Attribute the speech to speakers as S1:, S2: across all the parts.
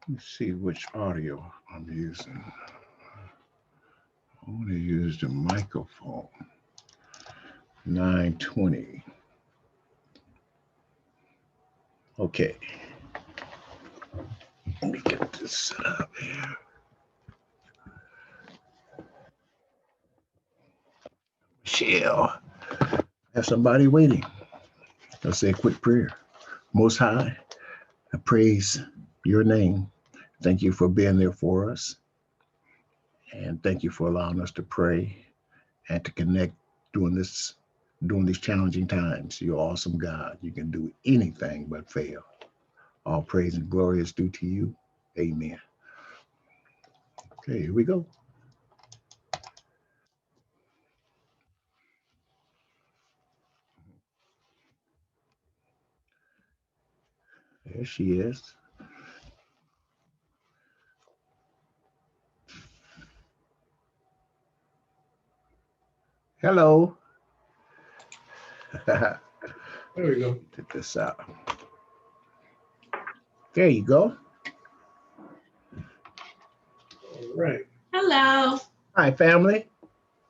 S1: Let's see which audio I'm using. I want to use the microphone. 920. Okay. Let me get this set up here. Michelle, I have somebody waiting. Let's say a quick prayer. Most High, I praise your name. Thank you for being there for us. And thank you for allowing us to pray and to connect during during these challenging times. You're awesome God. You can do anything but fail. All praise and glory is due to you. Amen. Okay, here we go. There she is. Hello. There we go. Get this out. There you go.
S2: All right.
S3: Hello.
S1: Hi, family.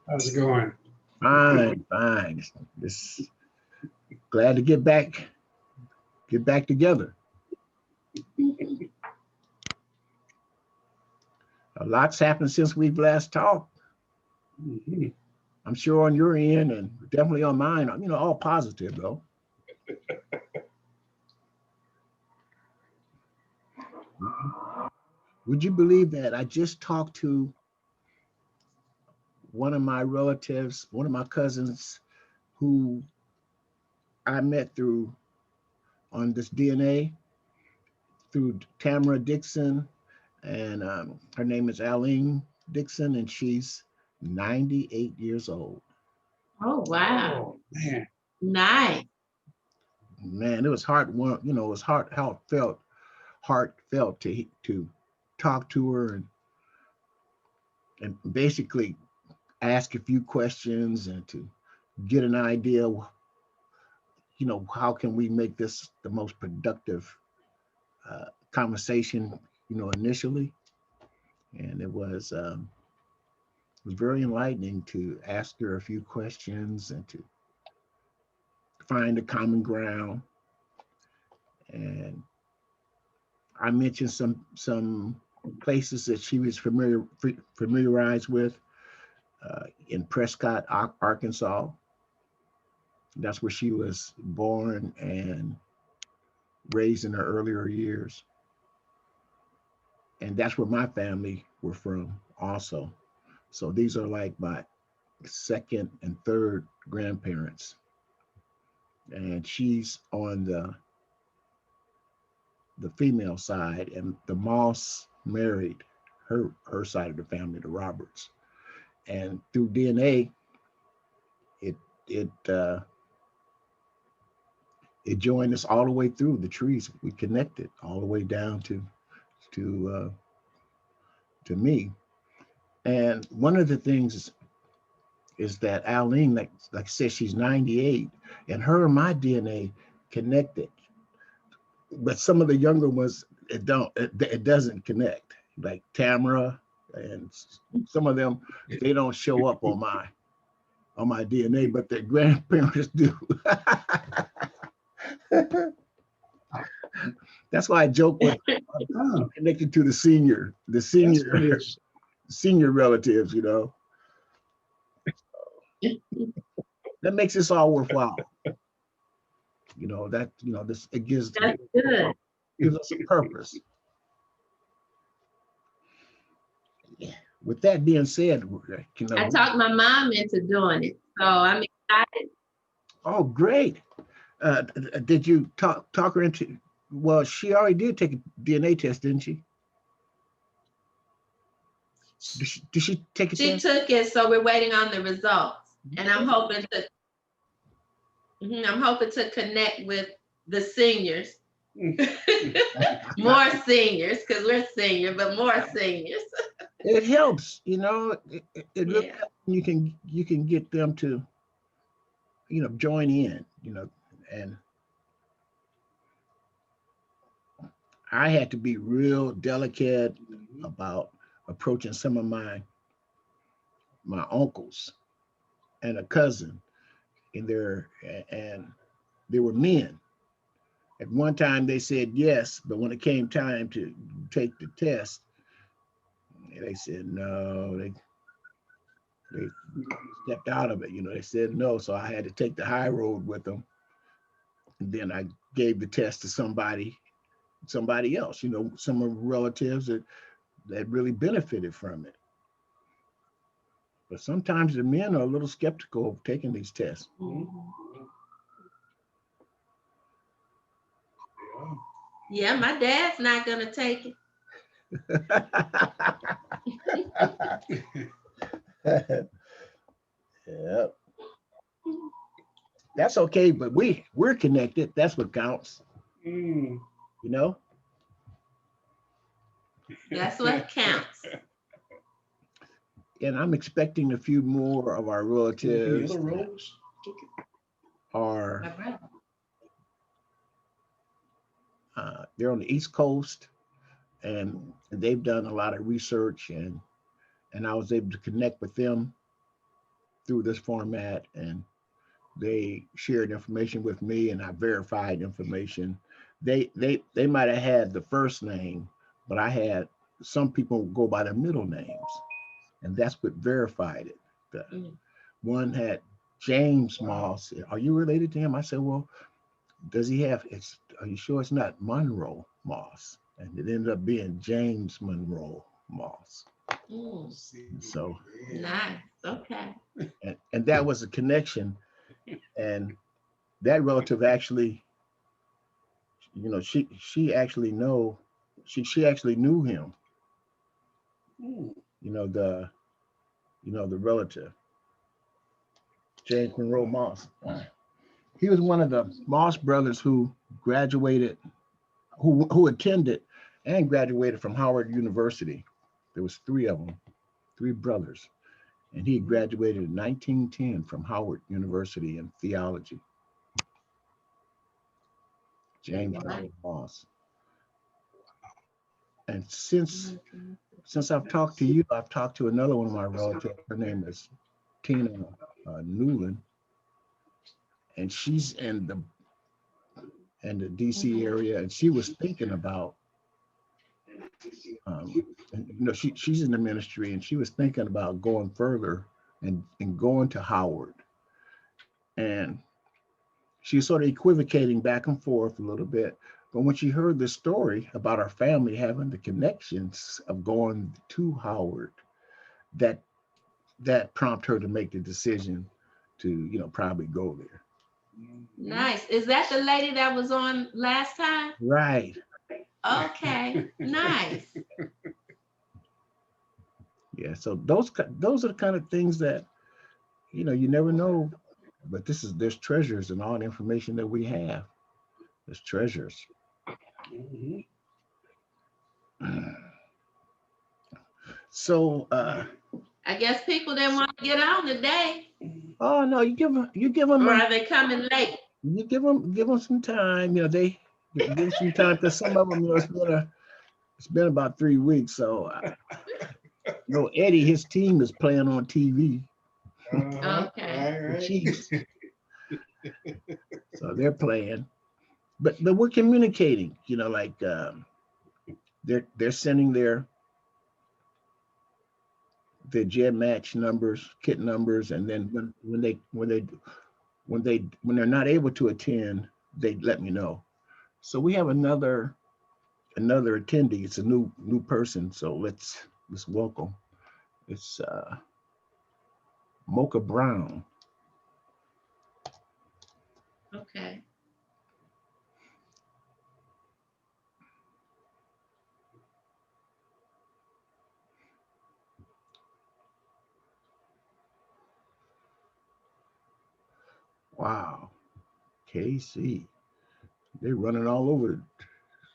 S2: How's it going?
S1: Fine, fine. Just glad to get back together. A lot's happened since we've last talked.
S2: Mhm.
S1: I'm sure on your end and definitely on mine, all positive though. Would you believe that I just talked to one of my relatives, one of my cousins who I met through on this DNA through Tamara Dixon, and her name is Aline Dixon, and she's 98 years old.
S3: Oh, wow.
S2: Oh, man.
S3: Nice.
S1: Man, it was hard. It was heartfelt to talk to her and basically ask a few questions and to get an idea. How can we make this the most productive conversation? Initially, and it was very enlightening to ask her a few questions and to find a common ground. And I mentioned some places that she was familiarized with in Prescott, Arkansas. That's where she was born and raised in her earlier years. And that's where my family were from also. So these are like my second and third grandparents. And she's on the female side, and the Moss married her side of the family, the Roberts. And through DNA, it it uh, it joined us all the way through the trees. We connected all the way down to to me. And one of the things is that Aline, like I said, she's 98, and her and my DNA connected. But some of the younger ones, it doesn't connect. Like Tamara and some of them, they don't show up on my DNA, but their grandparents do. That's why I joke with
S2: Oh,
S1: connected to the
S2: that's
S1: senior,
S2: nice.
S1: senior relatives. That makes this all worthwhile. This it
S3: That's good.
S1: gives us a purpose. Yeah. With that being said,
S3: I talked my mom into doing it. So I'm excited.
S1: oh great. Did you talk her into? Well, she already did take a DNA test, didn't she? Did she take a
S3: She
S1: test?
S3: took it, so we're waiting on the results. And I'm hoping to connect with the seniors. More seniors, because we're senior, but more seniors.
S1: It helps, it really
S3: Yeah.
S1: helps. You can get them to, join in, and I had to be real delicate about approaching some of my uncles and a cousin in there, and they were men. At one time they said yes, but when it came time to take the test, they said no. They stepped out of it. They said no, so I had to take the high road with them. And then I gave the test to somebody else. Some of relatives that really benefited from it. But sometimes the men are a little skeptical of taking these tests.
S3: Yeah, my dad's not gonna take it.
S1: Yeah, that's okay, but we're connected. That's what counts.
S2: Mm.
S1: You know.
S3: That's what counts.
S1: And I'm expecting a few more of our
S2: Any
S1: relatives
S2: other
S1: that
S2: roles?
S1: are
S3: My brother.
S1: they're on the East Coast, and they've done a lot of research, and I was able to connect with them through this format, and they shared information with me, and I verified information. They might have had the first name, but I had some people go by their middle names, and that's what verified it. The
S3: Mm.
S1: one had James Moss. Are you related to him? I said, well, does he have? It's. Are you sure it's not Monroe Moss? And it ended up being James Monroe Moss.
S3: Mm.
S1: So,
S3: Nice. Okay.
S1: and that was a connection, and that relative actually, she actually she actually knew him.
S2: Mm.
S1: You know the the relative James Monroe Moss. He was one of the Moss brothers who graduated, who attended and graduated from Howard University. There was three of them, three brothers, and he graduated in 1910 from Howard University in theology. James
S3: Right.
S1: Monroe Moss. And since I've talked to you, I've talked to another one of my relatives. Her name is Tina Newland, and she's in the DC area, and she was thinking about, and, she's in the ministry, and she was thinking about going further and going to Howard, and she's sort of equivocating back and forth a little bit. But when she heard the story about our family having the connections of going to Howard, that that prompted her to make the decision to, probably go there.
S3: Nice. Is that the lady that was on last time?
S1: Right.
S3: Okay. Nice.
S1: Yeah. So those are the kind of things that, you never know. But there's treasures in all the information that we have. There's treasures.
S2: Mhm.
S1: So
S3: I guess people didn't want to get on today,
S1: oh no,
S3: or are they coming late?
S1: you give them some time. They give them some time, because some of them, it's been about 3 weeks. So Eddie, his team is playing on TV,
S3: Okay.
S1: the
S2: Right.
S1: Chiefs. So they're playing, but we're communicating. Like they're sending their gem match numbers, kit numbers, and then when they're not able to attend, they let me know. So we have another attendee. It's a new person. So let's welcome. It's Mocha Brown.
S3: Okay.
S1: Wow, KC. They're running all over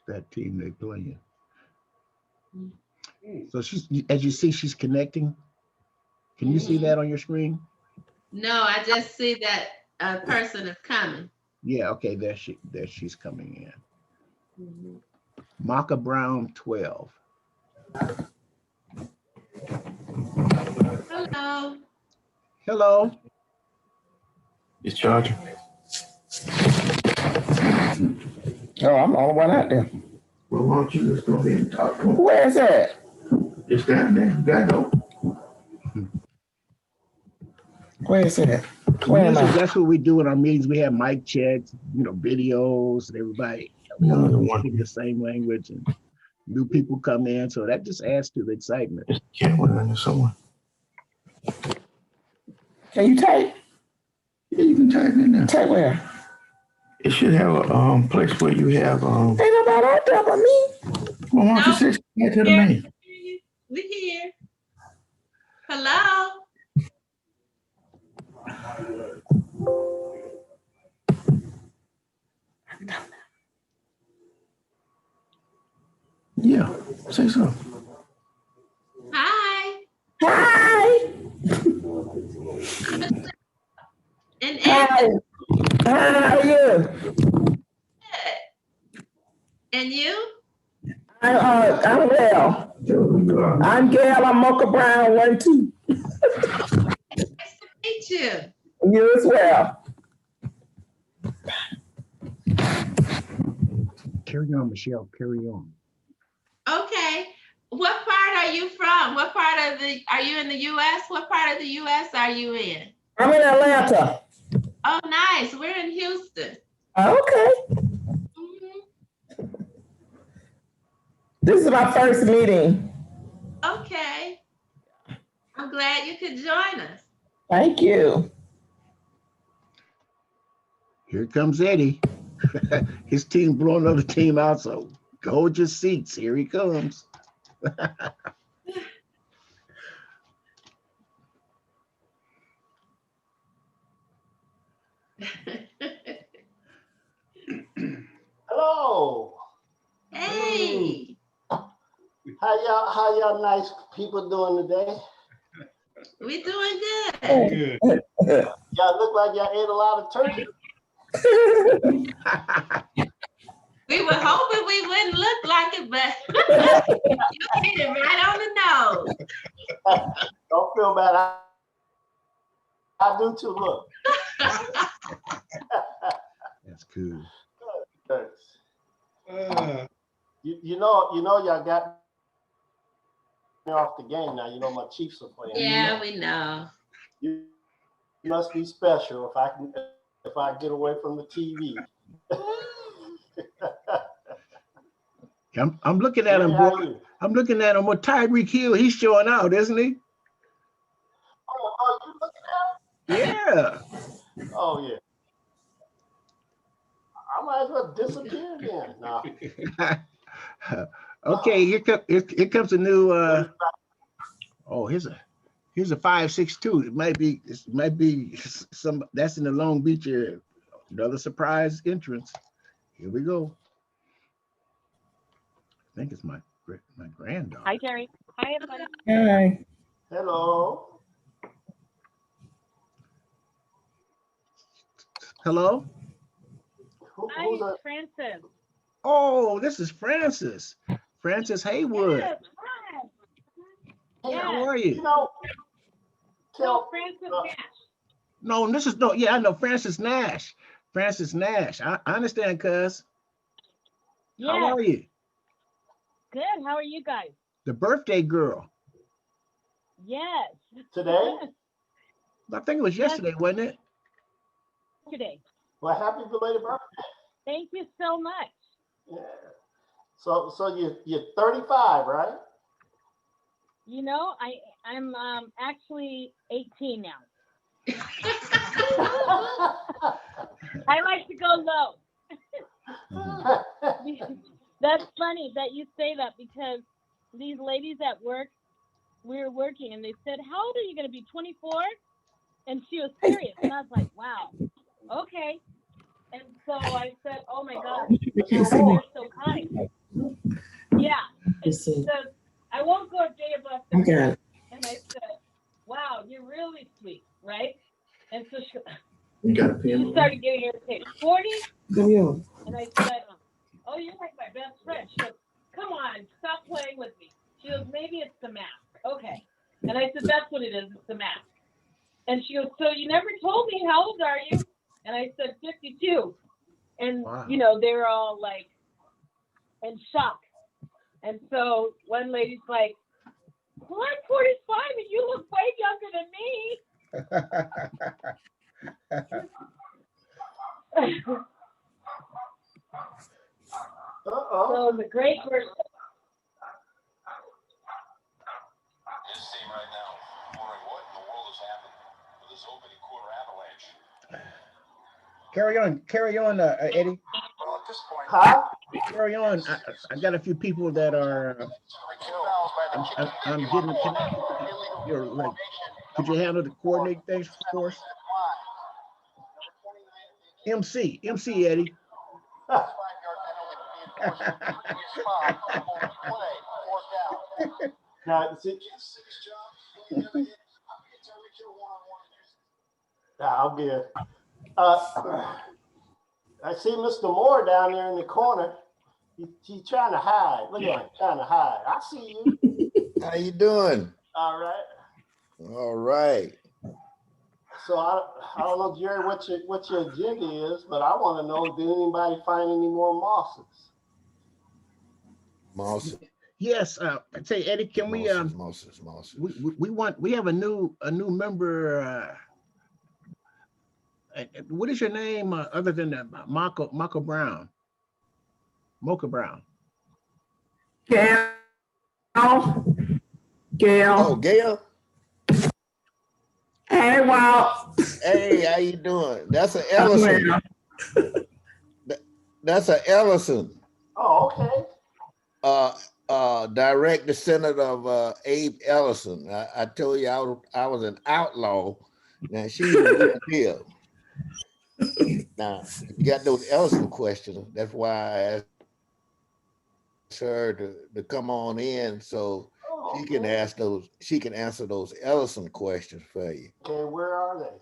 S1: that team they playing.
S2: Mm.
S1: So as you see, she's connecting. Can you see that on your screen?
S3: No, I just see that a person is coming.
S1: Yeah. Okay. There she's coming in.
S3: Mhm.
S1: Maka Brown 12.
S3: Hello.
S1: Hello.
S4: It's charging.
S5: Oh, I'm the only one out there.
S4: Well, why don't you just go ahead and talk to him?
S5: Where is that?
S4: It's down there. You gotta go.
S5: Where is that? Where am
S1: Usually
S5: I?
S1: that's what we do in our meetings. We have mic checks, videos, and everybody
S4: Another
S1: speak
S4: one.
S1: the same language, and new people come in. So that just adds to the excitement.
S4: It's the cat one under someone.
S5: Can you type?
S4: Yeah, you can type in there.
S5: Type where?
S4: It should have a place where you have
S5: Ain't nobody out there but me.
S4: Well, why don't you
S3: No.
S4: say that to the
S3: Here.
S4: man?
S3: We here. Hello.
S4: Yeah, say so.
S3: Hi.
S5: Hi.
S3: And
S5: Hi. Hi, how are you?
S3: And you?
S5: I'm well. I'm Gail. I'm Mocha Brown 1-2.
S3: Nice to meet you.
S5: You as well.
S1: Carry on, Michelle. Carry on.
S3: Okay. What part are you from? What part of are you in the US? What part of the US are you in?
S5: I'm in Atlanta.
S3: Oh, nice. We're in Houston.
S5: Okay.
S3: Mhm.
S5: This is my first meeting.
S3: Okay. I'm glad you could join us.
S5: Thank you.
S1: Here comes Eddie. His team blowing another team out, so hold your seats. Here he comes.
S2: Hello.
S3: Hey.
S2: How y'all nice people doing today?
S3: We doing good.
S2: Y'all look like y'all ate a lot of turkey.
S3: We were hoping we wouldn't look like it, but you hit it right on the nose.
S2: Don't feel bad. I do too. Look.
S1: That's cool.
S2: You know, y'all got me off the game now. You know my Chiefs are playing.
S3: Yeah, we know.
S2: You must be special if I get away from the TV.
S1: I'm looking at him, boy. I'm looking at him with Tyreek Hill. He's showing out, isn't he?
S2: Oh, you looking at him?
S1: Yeah.
S2: Oh yeah. I might as well disappear then. No.
S1: Okay, here comes a new. Oh, here's a 5.62. It might be some that's in the Long Beach area. Another surprise entrance. Here we go. I think it's my granddaughter.
S6: Hi, Jerry. Hi, everybody.
S5: Hi.
S2: Hello.
S1: Hello.
S2: Who's
S6: Hi,
S2: that?
S6: Francis.
S1: Oh, this is Francis. Francis Haywood.
S6: Yes, hi.
S1: Hey,
S6: Yes.
S1: how are
S2: You
S1: you?
S2: know,
S6: No, Francis Nash.
S1: No, this is no. Yeah, I know Francis Nash. Francis Nash. I understand, cuz. How
S6: Yes,
S1: are you?
S6: good. How are you guys?
S1: The birthday girl.
S6: Yes.
S2: today.
S1: I think it was yesterday, wasn't it?
S6: Today.
S2: Well, happy belated birthday.
S6: Thank you so much.
S2: Yeah. So you're 35, right?
S6: You know, I'm actually 18 now. I like to go low. That's funny that you say that because these ladies at work, we were working and they said, "How old are you going to be? 24?" And she was serious, and I was like, "Wow, okay." And so I said, "Oh my God, they're so kind." Yeah. And she says, "I won't go a day above 50."
S5: Okay.
S6: And I said, "Wow, you're really sweet, right?" And so
S4: You got a
S6: she
S4: pen?
S6: started getting irritated. 40?
S5: Go.
S6: And I said, "Oh, you're like my best friend." She goes, come on, stop playing with me. She goes, maybe it's the mask. Okay. And I said, that's what it is. It's the mask. And she goes, so you never told me, how old are you? And I said, 52. And,
S1: Wow.
S6: you know, they were all like in shock. And so one lady's like, well, I'm 45 and you look way younger than me.
S2: Uh-oh.
S6: So it was a great first.
S7: His team right now, wondering what in the world has happened with this opening quarter avalanche.
S1: Carry on, Eddie.
S7: Well, at this point,
S2: Huh?
S1: Carry on. I got a few people that are. I'm getting connected. You're like, could you handle the coordinate things for us? MC Eddie.
S2: Now, see, I'm good. I see Mr. Moore down there in the corner. He's trying to hide. Look at him, trying to hide. I see you.
S8: How you doing?
S2: All right.
S8: All right.
S2: So I don't know, Jerry, what your agenda is, but I want to know, did anybody find any more mosses?
S8: Mosses.
S1: Yes. I say, Eddie, can we?
S8: Mosses.
S1: We have a new member. What is your name other than that? Mocha Brown. Mocha Brown.
S5: Gail. Gail.
S8: Oh, Gail.
S5: Hey, Walt.
S8: Hey, how you doing? That's an Ellison. That's an Ellison.
S2: Oh, okay.
S8: Direct descendant of Abe Ellison. I told you I was an outlaw. Now she's a real deal. Now you got those Ellison questions. That's why I asked her to come on in so she can ask those. She can answer those Ellison questions for you.
S2: Okay, where are they?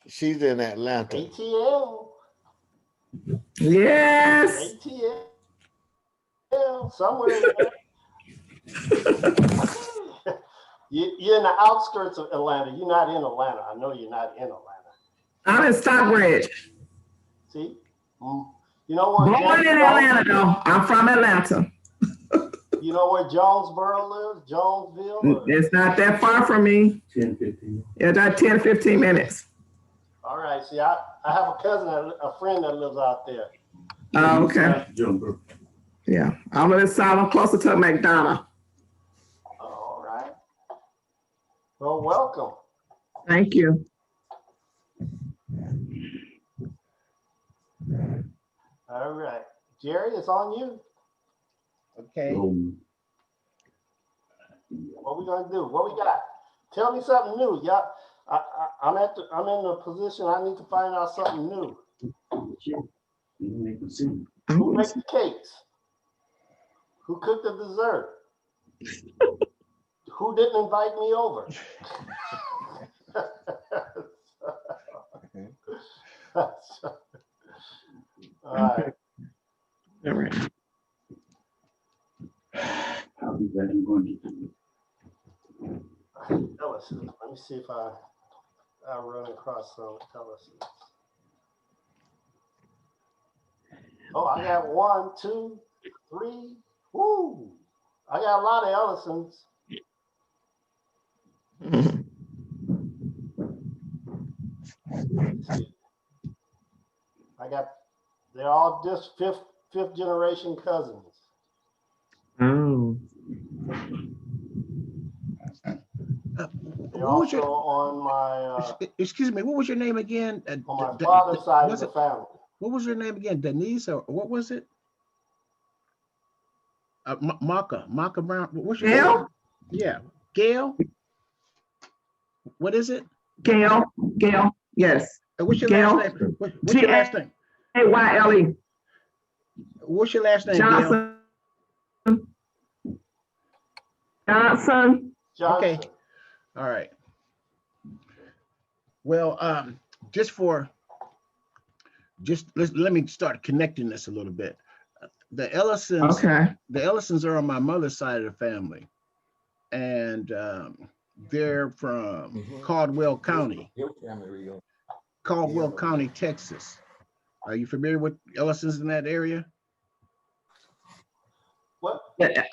S8: She's in Atlanta.
S2: ATL.
S5: Yes.
S2: ATL. Somewhere in there. You're in the outskirts of Atlanta. You're not in Atlanta. I know you're not in Atlanta.
S5: I'm in Stockbridge.
S2: See? You know where
S5: Born in Atlanta, though. I'm from Atlanta.
S2: You know where Jonesboro lives? Jonesville? Or?
S5: It's not that far from me.
S4: 10, 15.
S5: Yeah, about 10, 15 minutes.
S2: All right. See, I have a cousin, a friend that lives out there.
S5: Oh, okay.
S4: Jumper.
S5: Yeah, I'm in the south. I'm closer to McDonough.
S2: All right. Well, welcome.
S5: Thank you.
S2: All right. Jerry, it's on you.
S1: Okay.
S2: What we gonna do? What we got? Tell me something new. Yeah, I'm in the position I need to find out something new. Who makes the cakes? Who cooked the dessert? Who didn't invite me over? All right.
S5: All right.
S4: I'll be back. I'm going to.
S2: Let me see if I run across some Ellisons. Oh, I got 1, 2, 3. Woo! I got a lot of Ellisons. They're all just fifth generation cousins.
S5: Oh.
S2: They're also on my
S1: excuse me, what was your name again?
S2: on my father's side of the family.
S1: What was your name again? Denise, or what was it? Maka Brown. What's your
S5: Gail?
S1: name? Yeah, Gail. What is it?
S5: Gail. Yes.
S1: What's your
S5: Gail.
S1: last name? What's your last name?
S5: Gayle.
S1: What's your last name,
S5: Johnson.
S1: Gail?
S5: Johnson.
S1: Okay. All right. Well, let me start connecting this a little bit. the Ellisons,
S5: Okay.
S1: the Ellisons are on my mother's side of the family, and they're from Caldwell County, Texas. Are you familiar with Ellisons in that area?
S2: What?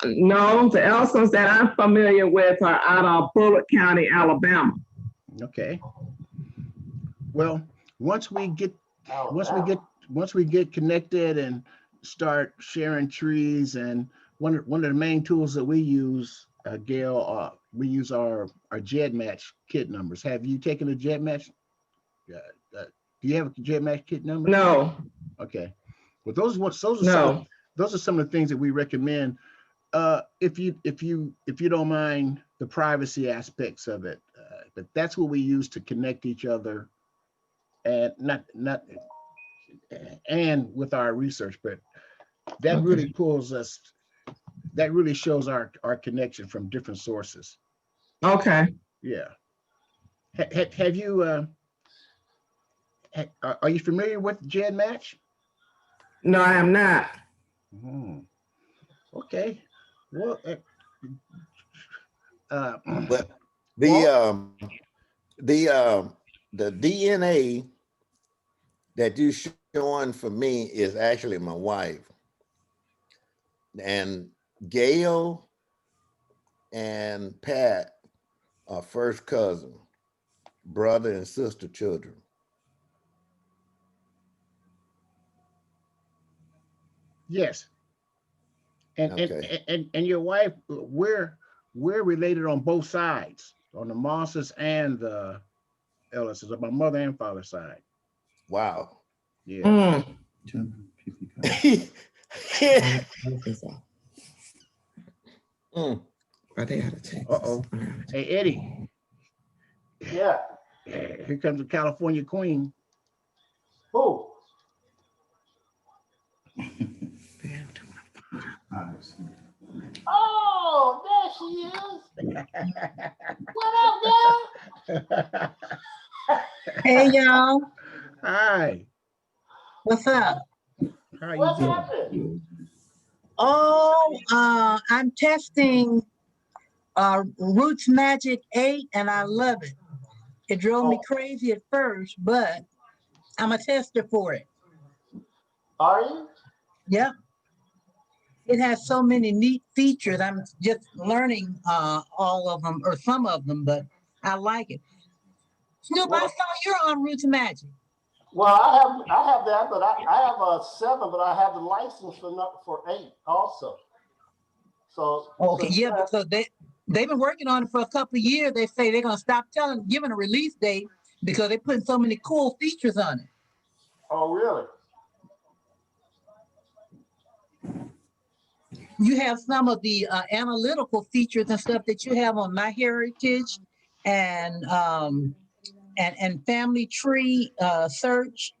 S5: No, the Elsons that I'm familiar with are out of Bullock County, Alabama.
S1: Okay. Well, once we get connected and start sharing trees, and one of the main tools that we use, Gail, we use our GEDmatch kit numbers. Have you taken a GEDmatch? Do you have a GEDmatch kit number?
S5: No,
S1: Okay. Well, those are
S5: no.
S1: some of the things that we recommend. If you don't mind the privacy aspects of it, but that's what we use to connect each other, and not and with our research, but that
S5: Okay.
S1: really pulls us. That really shows our connection from different sources.
S5: Okay.
S1: Yeah. Have you? Are you familiar with GEDmatch?
S5: No, I am not.
S1: Okay. Well,
S8: But the DNA that you showing for me is actually my wife, and Gail and Pat are first cousin, brother and sister children.
S1: yes. And,
S8: Okay.
S1: and your wife, we're related on both sides, on the Mosses and the Ellisons, on my mother and father's side.
S8: Wow.
S1: Yeah.
S8: Mm.
S1: Uh-oh. Hey, Eddie,
S2: Yeah.
S1: here comes the California Queen.
S2: Who? Oh, there she is. What up, girl?
S9: Hey y'all,
S1: Hi,
S9: what's up?
S1: how are you
S2: What's
S1: doing?
S2: happening?
S9: Oh, I'm testing Roots Magic 8 and I love it. It drove me
S2: Oh,
S9: crazy at first, but I'm a tester for it.
S2: are you?
S9: Yep. It has so many neat features. I'm just learning all of them or some of them, but I like it. Snoop, I
S2: Well,
S9: saw you're on Roots Magic.
S2: well, I have that, but I have a 7, but I have the license for 8 also. So
S9: Okay,
S2: so
S9: yeah,
S2: yeah.
S9: because they've been working on it for a couple of years. They say they're gonna stop giving a release date because they're putting so many cool features on it.
S2: Oh, really?
S9: You have some of the analytical features and stuff that you have on MyHeritage and Family Tree search.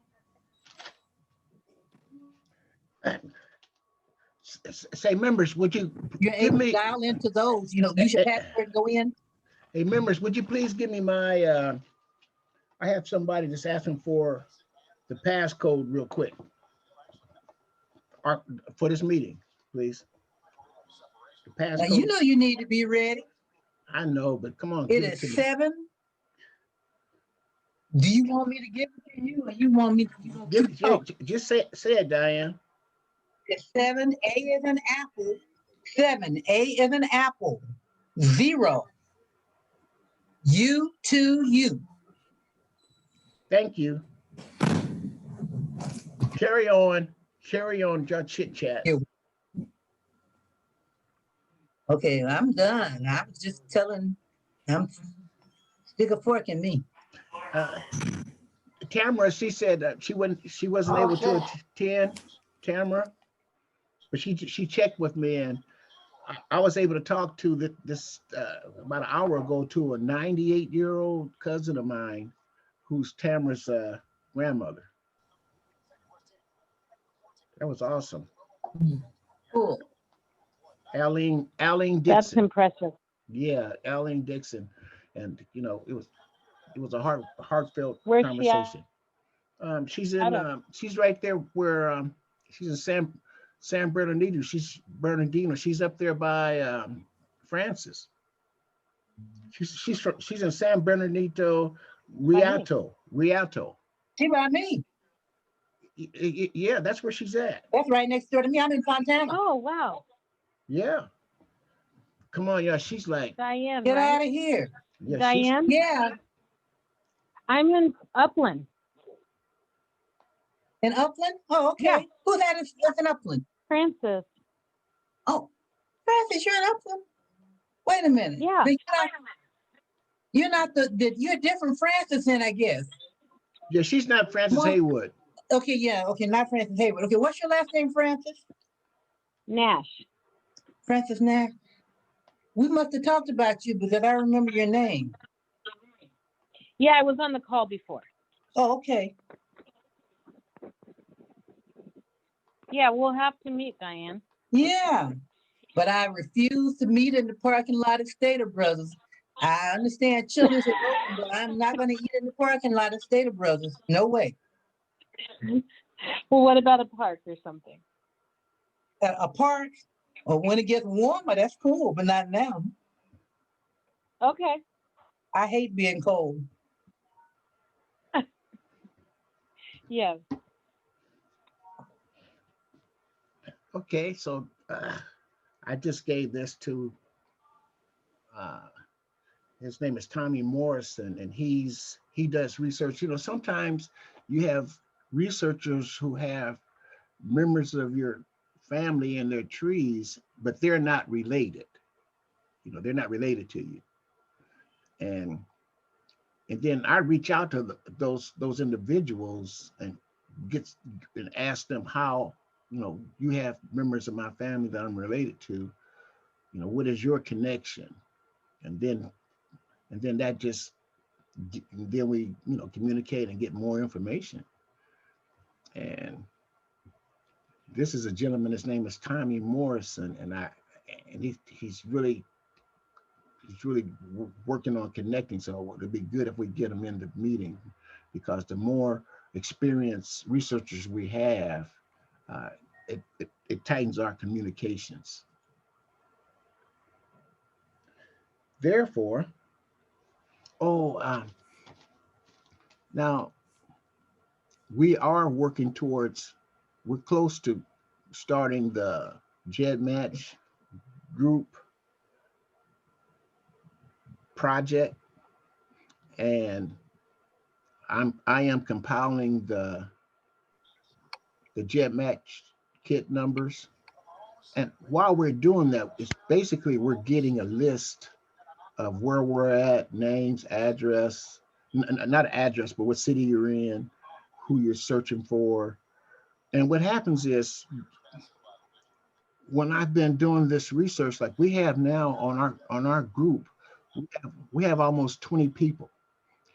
S1: Say, members, would you
S9: You're
S1: give
S9: able to
S1: me,
S9: dial into those. You know, use your password and go in.
S1: hey, members, would you please give me my, I have somebody that's asking for the passcode real quick for this meeting, please. The
S9: Now you
S1: passcode,
S9: know you need to be ready.
S1: I know, but come on,
S9: It
S1: give it to
S9: is
S1: me.
S9: 7. Do you want me to give it to you, or you want me to?
S1: Just say it, Diane.
S9: It's 7. A is an apple. 7. A is an apple. 0. U2U.
S1: Thank you. Carry on, your chit chat.
S9: Okay, I'm done. I was just telling. Stick a fork in me.
S1: Tamara, she said she wasn't able to
S2: Okay.
S1: attend, Tamara, but she checked with me, and I was able to talk to this about an hour ago to a 98-year-old cousin of mine, who's Tamara's grandmother. That was awesome.
S9: Cool.
S1: Aline Dixon.
S6: That's impressive.
S1: Yeah, Aline Dixon, and it was a heartfelt
S6: Where's
S1: conversation. She's
S6: out of?
S1: she's right there where she's in San Bernardino. She's up there by Francis. She's in San Bernardino, Rialto.
S9: She by me.
S1: Yeah, that's where she's at.
S9: That's right next door to me. I'm in Fontana.
S6: Oh, wow.
S1: Yeah. Come on, yeah. She's like,
S6: Diane,
S9: Get
S6: right?
S9: out of here.
S1: yeah,
S6: Diane?
S9: Yeah.
S6: I'm in Upland.
S9: In Upland? Oh, okay.
S6: Yeah.
S9: Who's that that's in Upland?
S6: Francis.
S9: Oh, Francis, you're in Upland? Wait a minute.
S6: Yeah.
S9: Then you're not you're a different Francis then, I guess.
S1: Yeah, she's not Francis
S9: What?
S1: Haywood.
S9: Okay, yeah, okay, not Francis Haywood. Okay, what's your last name, Francis?
S6: Nash.
S9: Francis Nash. We must have talked about you because I remember your name.
S6: Yeah, I was on the call before.
S9: Oh, okay.
S6: Yeah, we'll have to meet, Diane.
S9: Yeah, but I refuse to meet in the parking lot of Stater Brothers. I understand Chili's is open, but I'm not going to eat in the parking lot of Stater Brothers. No way.
S6: Well, what about a park or something?
S9: A park, or when it gets warmer, that's cool, but not now.
S6: Okay.
S9: I hate being cold.
S6: Yes.
S1: Okay, so I just gave this to his name is Tommy Morrison, and he does research. You know, sometimes you have researchers who have members of your family in their trees, but they're not related. You know, they're not related to you. And then I reach out to those individuals and ask them how, you know, you have members of my family that I'm related to. You know, what is your connection? And then that just, then we, you know, communicate and get more information. And this is a gentleman, his name is Tommy Morrison, and he's really working on connecting. So it'd be good if we get him in the meeting, because the more experienced researchers we have, it tightens our communications. Therefore, now we are working towards, we're close to starting the GEDmatch group project, and I am compiling the GEDmatch kit numbers. And while we're doing that, it's basically we're getting a list of where we're at, names, address, not address, but what city you're in, who you're searching for. And what happens is, when I've been doing this research, like we have now on our group, we have almost 20 people.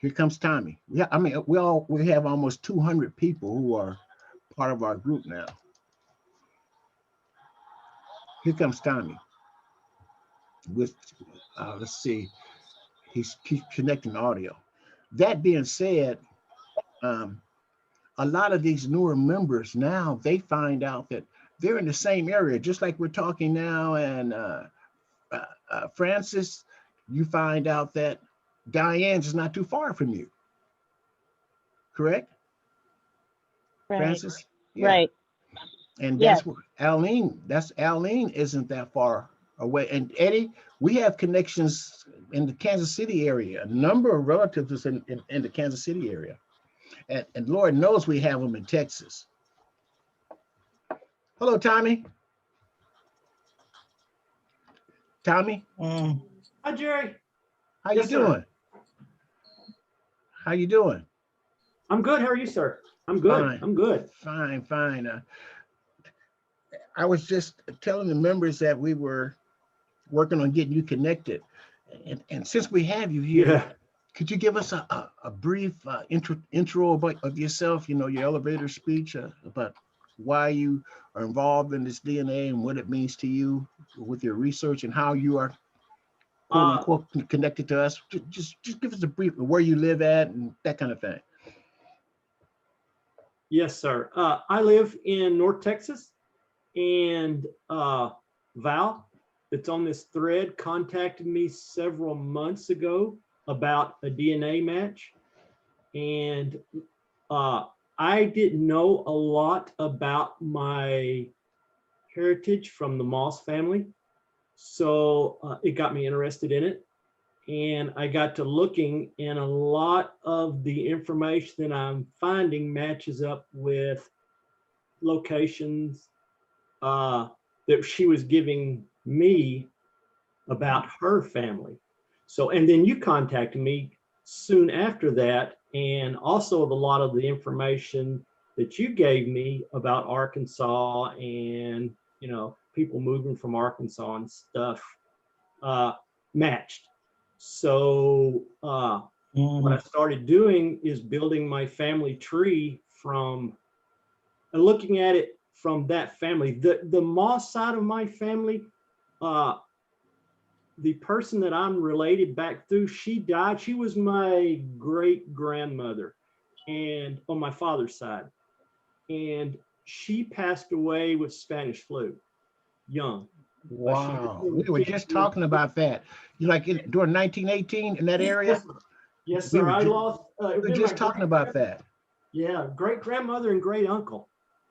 S1: Here comes Tommy. Yeah, I mean, we have almost 200 people who are part of our group now. Here comes Tommy. With let's see, he's connecting audio. That being said, a lot of these newer members now, they find out that they're in the same area, just like we're talking now. And Francis, you find out that Diane's is not too far from you, correct?
S6: Right.
S1: Francis? Yeah.
S6: Right.
S1: And
S6: Yes.
S1: that's where Aline isn't that far away. And Eddie, we have connections in the Kansas City area. A number of relatives is in the Kansas City area. And Lord knows we have them in Texas. Hello, Tommy. Tommy,
S10: Hi, Jerry.
S1: how
S10: Yes,
S1: you
S10: sir.
S1: doing? How you doing?
S10: I'm good. How are you, sir? I'm good.
S1: Fine.
S10: I'm good.
S1: Fine. I was just telling the members that we were working on getting you connected. And since we have you here,
S10: Yeah.
S1: could you give us a brief intro of yourself, you know, your elevator speech about why you are involved in this DNA and what it means to you with your research and how you are, quote unquote, connected to us? Just give us a brief of where you live at and that kind of thing.
S10: Yes, sir. I live in North Texas, And Val, that's on this thread, contacted me several months ago about a DNA match. And I didn't know a lot about my heritage from the Moss family. So it got me interested in it. And I got to looking, and a lot of the information that I'm finding matches up with locations that she was giving me about her family. So, and then you contacted me soon after that, and also a lot of the information that you gave me about Arkansas and, you know, people moving from Arkansas and stuff matched. So what I started doing is building my family tree from looking at it from that family. The Moss side of my family, the person that I'm related back through, she died. She was my great grandmother, and on my father's side, and she passed away with Spanish flu, young.
S1: Wow, we were just talking about that. You like during 1918 in that area?
S10: Yes, sir.
S1: We
S10: We
S1: were just talking about that.
S10: Yeah, great grandmother and great uncle.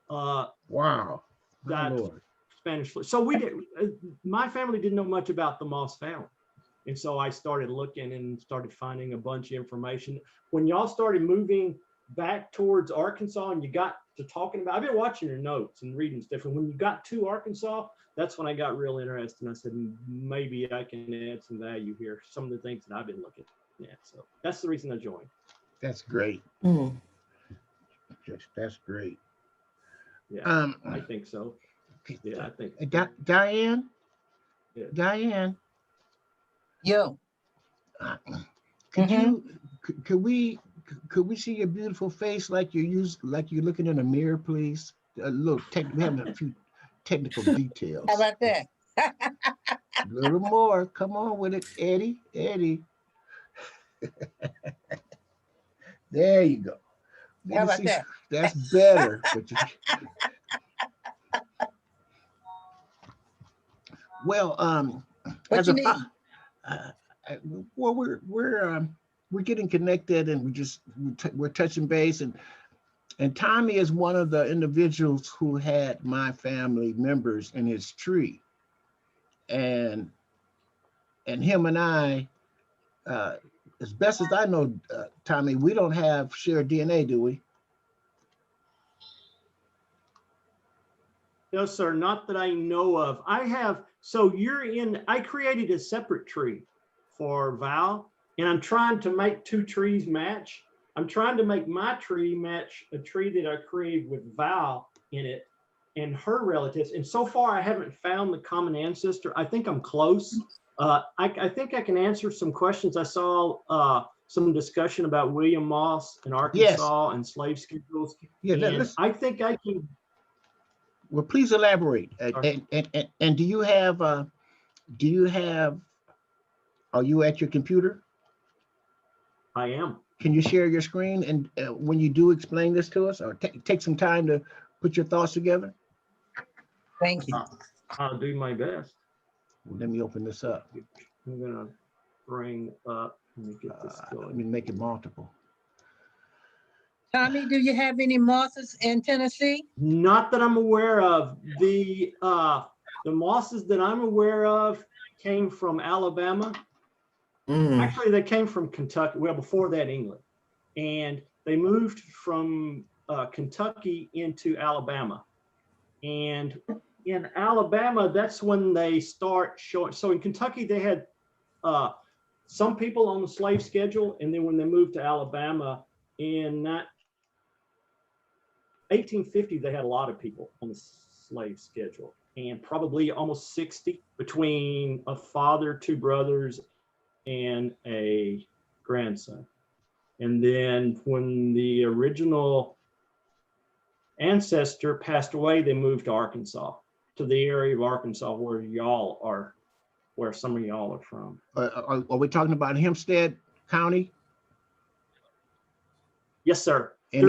S1: Wow, my Lord.
S10: Spanish flu. So we did. My family didn't know much about the Moss family, and so I started looking and started finding a bunch of information. When y'all started moving back towards Arkansas, and you got to talking about, I've been watching your notes and reading stuff. And when you got to Arkansas, that's when I got real interested. And I said, maybe I can add some value here. Some of the things that I've been looking at. So that's the reason I joined.
S1: That's great.
S9: Mm.
S1: That's great.
S10: Yeah, I think so. Yeah, I think.
S1: Diane.
S10: Yeah.
S1: Diane.
S9: Yo.
S1: Could we see your beautiful face like you're looking in a mirror, please? We have a few technical details.
S9: How about that?
S1: A little more. Come on with it, Eddie. There you go.
S9: How about that?
S1: That's better. Well,
S9: what you need?
S1: Well, we're getting connected, and we're touching base, and Tommy is one of the individuals who had my family members in his tree, and him and I, as best as I know, Tommy, we don't have shared DNA, do we?
S10: No, sir, not that I know of. I created a separate tree for Val, and I'm trying to make two trees match. I'm trying to make my tree match a tree that I created with Val in it and her relatives. And so far, I haven't found the common ancestor. I think I'm close. I think I can answer some questions. I saw some discussion about William Moss in Arkansas and slave schedules.
S1: Yeah,
S10: I think I can.
S1: Well, please elaborate. And do you have? Are you at your computer?
S10: I am.
S1: Can you share your screen? And when you do explain this to us, or take some time to put your thoughts together?
S9: Thank you.
S10: I'll do my best.
S1: Well, let me open this up.
S10: I'm gonna bring up. Let me get this going.
S1: Let me make it multiple.
S9: Tommy, do you have any mosses in Tennessee?
S10: Not that I'm aware of. The mosses that I'm aware of came from Alabama. Actually, they came from Kentucky. Well, before that, England, and they moved from Kentucky into Alabama. And in Alabama, that's when they start showing. So in Kentucky, they had some people on the slave schedule, and then when they moved to Alabama in 1850, they had a lot of people on the slave schedule, and probably almost 60 between a father, two brothers, and a grandson. And then when the original ancestor passed away, they moved to Arkansas, to the area of Arkansas where y'all are, where some of y'all are from.
S1: Are we talking about Hempstead County?
S10: Yes, sir.
S1: In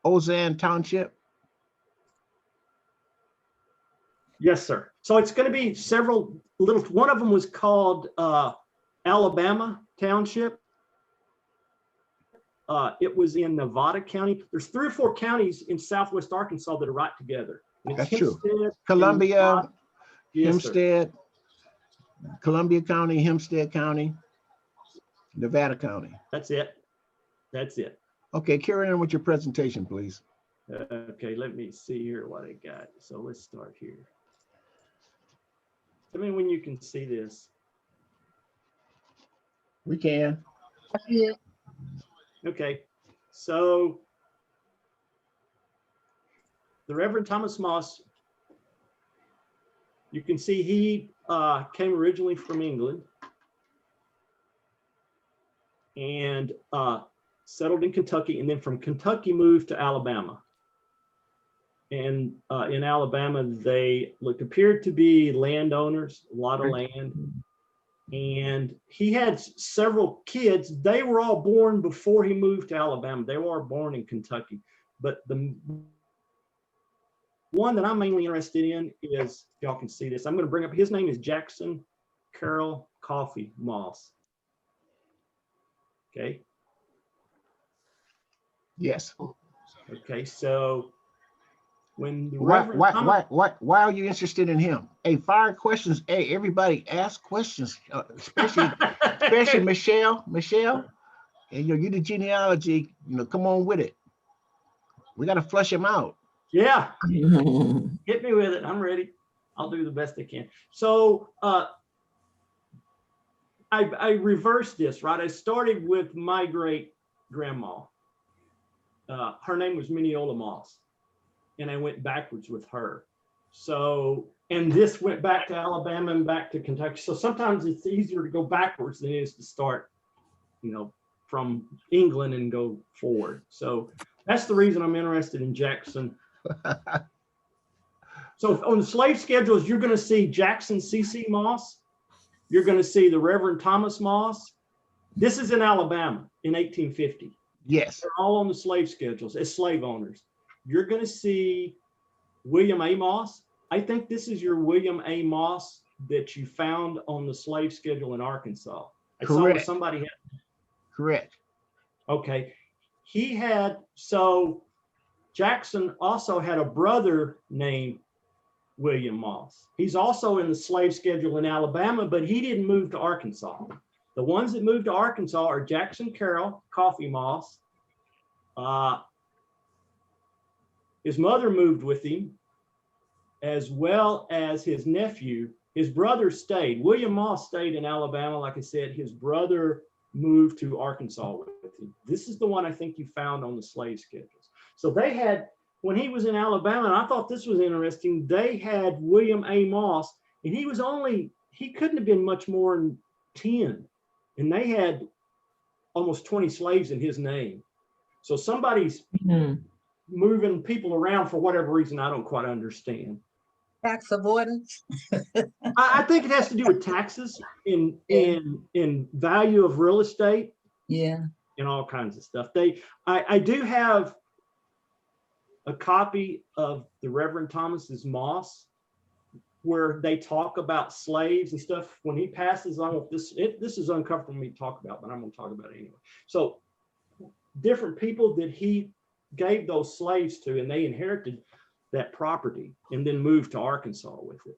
S1: Ozan Township?
S10: Yes, sir. So it's going to be several little, one of them was called Alabama Township. It was in Nevada County. There's 3 or 4 counties in Southwest Arkansas that are right together. And it's
S1: That's true.
S10: Hempstead and
S1: Columbia,
S10: Nevada. Yes, sir.
S1: Hempstead, Columbia County, Hempstead County, Nevada County.
S10: That's it. That's it.
S1: Okay, carry on with your presentation, please.
S10: Okay, let me see here what I got. So let's start here. Tell me when you can see this.
S1: We can.
S9: Yeah.
S10: Okay, so the Reverend Thomas Moss, you can see he came originally from England and settled in Kentucky, and then from Kentucky moved to Alabama. And in Alabama, they appeared to be landowners, a lot of land. And he had several kids. They were all born before he moved to Alabama. They were all born in Kentucky. But the one that I'm mainly interested in is, y'all can see this. I'm going to bring up, his name is Jackson Carroll Coffee Moss. Okay.
S1: Yes.
S10: Okay, so when the
S1: why are you interested in him? Hey, fire questions. Hey, everybody ask questions, especially Michelle. And you the genealogy, come on with it. We got to flush him out.
S10: Yeah, hit me with it. I'm ready. I'll do the best I can. So I reversed this, right? I started with my great grandma. Her name was Mineola Moss, and I went backwards with her. So, and this went back to Alabama and back to Kentucky. So sometimes it's easier to go backwards than it is to start, from England and go forward. So that's the reason I'm interested in Jackson. So on the slave schedules, you're going to see Jackson C.C. Moss. You're going to see the Reverend Thomas Moss. This is in Alabama in 1850.
S1: Yes.
S10: They're all on the slave schedules as slave owners. You're going to see William A. Moss. I think this is your William A. Moss that you found on the slave schedule in Arkansas. I saw where somebody had.
S1: Correct.
S10: Okay. He had, so Jackson also had a brother named William Moss. He's also in the slave schedule in Alabama, but he didn't move to Arkansas. The ones that moved to Arkansas are Jackson Carroll Coffee Moss. His mother moved with him, as well as his nephew. His brother stayed. William Moss stayed in Alabama. Like I said, his brother moved to Arkansas with him. This is the one I think you found on the slave schedules. So they had, when he was in Alabama, and I thought this was interesting, they had William A. Moss, and he couldn't have been much more than 10. And they had almost 20 slaves in his name. So somebody's moving people around for whatever reason I don't quite understand.
S9: Tax avoidance.
S10: I think it has to do with taxes in value of real estate.
S9: Yeah.
S10: And all kinds of stuff. I do have a copy of the Reverend Thomas's Moss, where they talk about slaves and stuff. When he passes on, this is uncomfortable for me to talk about, but I'm going to talk about it anyway. So different people that he gave those slaves to, and they inherited that property and then moved to Arkansas with it.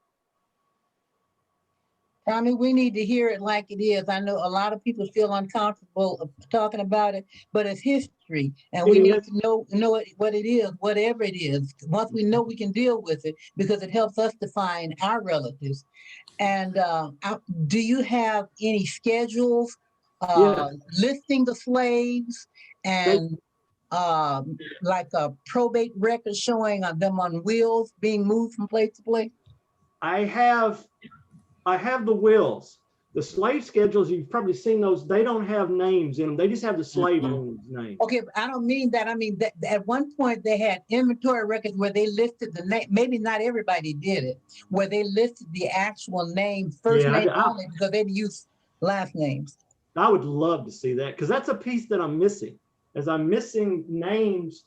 S9: Tommy, we need to hear it like it is. I know a lot of people feel uncomfortable talking about it, but it's history, and we need to know what it is, whatever it is. Once we know, we can deal with it, because it helps us to find our relatives. And do you have any schedules listing the slaves and like a probate record showing them on wheels being moved from place to place?
S10: I have the wills. The slave schedules, you've probably seen those, they don't have names in them. They just have the slave owner's name.
S9: Okay, but I don't mean that. I mean that at one point they had inventory records where they listed the name. Maybe not everybody did it, where they listed the actual name, first name only, because they use last names.
S10: I would love to see that, because that's a piece that I'm missing, as I'm missing names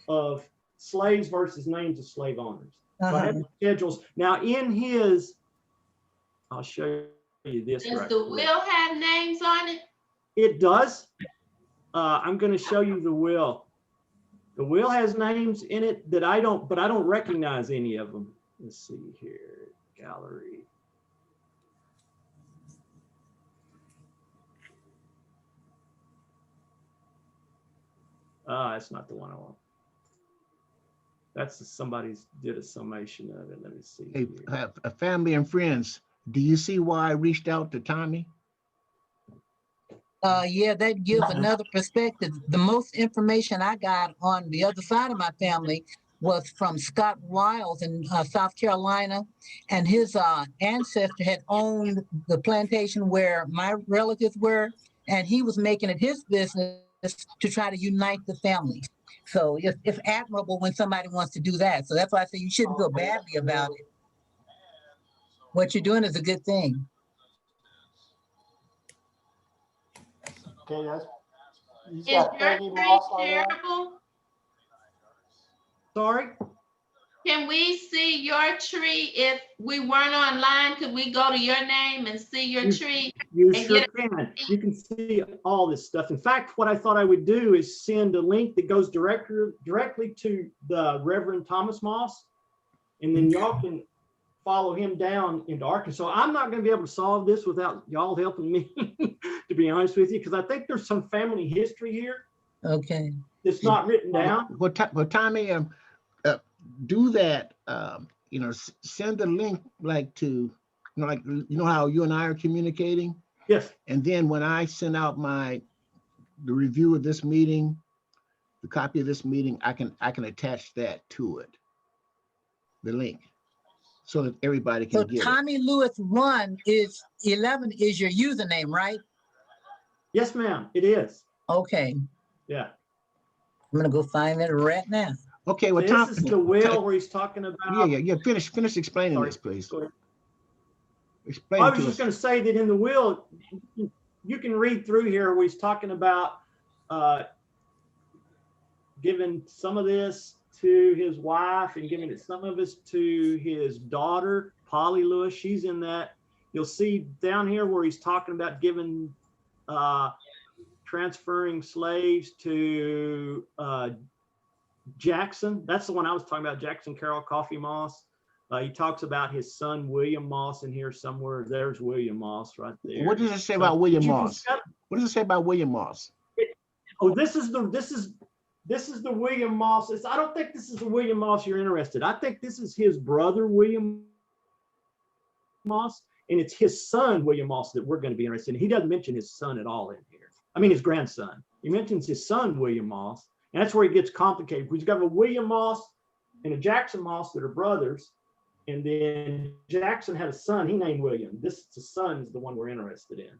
S10: of slaves versus names of slave owners. So I have
S9: Uh-huh.
S10: the schedules. Now in his, I'll show you this
S3: Does
S10: right
S3: the
S10: quick.
S3: will have names on it?
S10: It does. I'm going to show you the will. The will has names in it that I don't recognize any of them. Let's see here, gallery. That's not the one I want. That's somebody's did a summation of it. Let me see.
S1: Hey,
S10: Here.
S1: family and friends, do you see why I reached out to Tommy?
S9: Yeah, that gives another perspective. The most information I got on the other side of my family was from Scott Wiles in South Carolina, and his ancestor had owned the plantation where my relatives were, and he was making it his business to try to unite the families. So it's admirable when somebody wants to do that. So that's why I say you shouldn't feel badly about it. What you're doing is a good thing.
S2: Okay, that's, you
S3: Is
S2: got
S3: your
S2: Peggy
S3: tree
S2: Moss on there?
S3: shareable?
S10: Sorry?
S3: Can we see your tree if we weren't online? Could we go to your name and see your tree?
S10: You
S3: and
S10: sure
S3: get
S10: can. You can see all this stuff. In fact, what I thought I would do is send a link that goes directly to the Reverend Thomas Moss, and then y'all can follow him down into Arkansas. I'm not going to be able to solve this without y'all helping me, to be honest with you, because I think there's some family history here.
S9: Okay.
S10: It's not written down.
S1: Well, Tommy, do that. Send the link like to, how you and I are communicating.
S10: Yes.
S1: And then when I send out the review of this meeting, the copy of this meeting, I can attach that to it, the link, so that everybody can
S9: So
S1: get
S9: Tommy Lewis 1 is 11 is your username, right?
S10: Yes, ma'am. It is.
S9: Okay.
S10: Yeah.
S9: I'm gonna go find it right now.
S1: it. Okay, well,
S10: This is the will where he's talking about.
S1: Yeah. Finish explaining
S10: Sorry.
S1: this, please.
S10: Go ahead.
S1: Explain
S10: I
S1: it
S10: was
S1: to
S10: just
S1: us.
S10: going to say that in the will, you can read through here where he's talking about giving some of this to his wife and giving some of this to his daughter, Polly Lewis. She's in that. You'll see down here where he's talking about giving, transferring slaves to Jackson. That's the one I was talking about, Jackson Carroll Coffee Moss. He talks about his son, William Moss, in here somewhere. There's William Moss right there.
S1: What does it say about William Moss? What does it say about William Moss?
S10: Oh, this is the William Moss. I don't think this is the William Moss you're interested. I think this is his brother, William Moss, and it's his son, William Moss, that we're going to be interested in. He doesn't mention his son at all in here. I mean, his grandson. He mentions his son, William Moss, and that's where it gets complicated. We've got a William Moss and a Jackson Moss that are brothers. And then Jackson had a son, he named William. This son is the one we're interested in.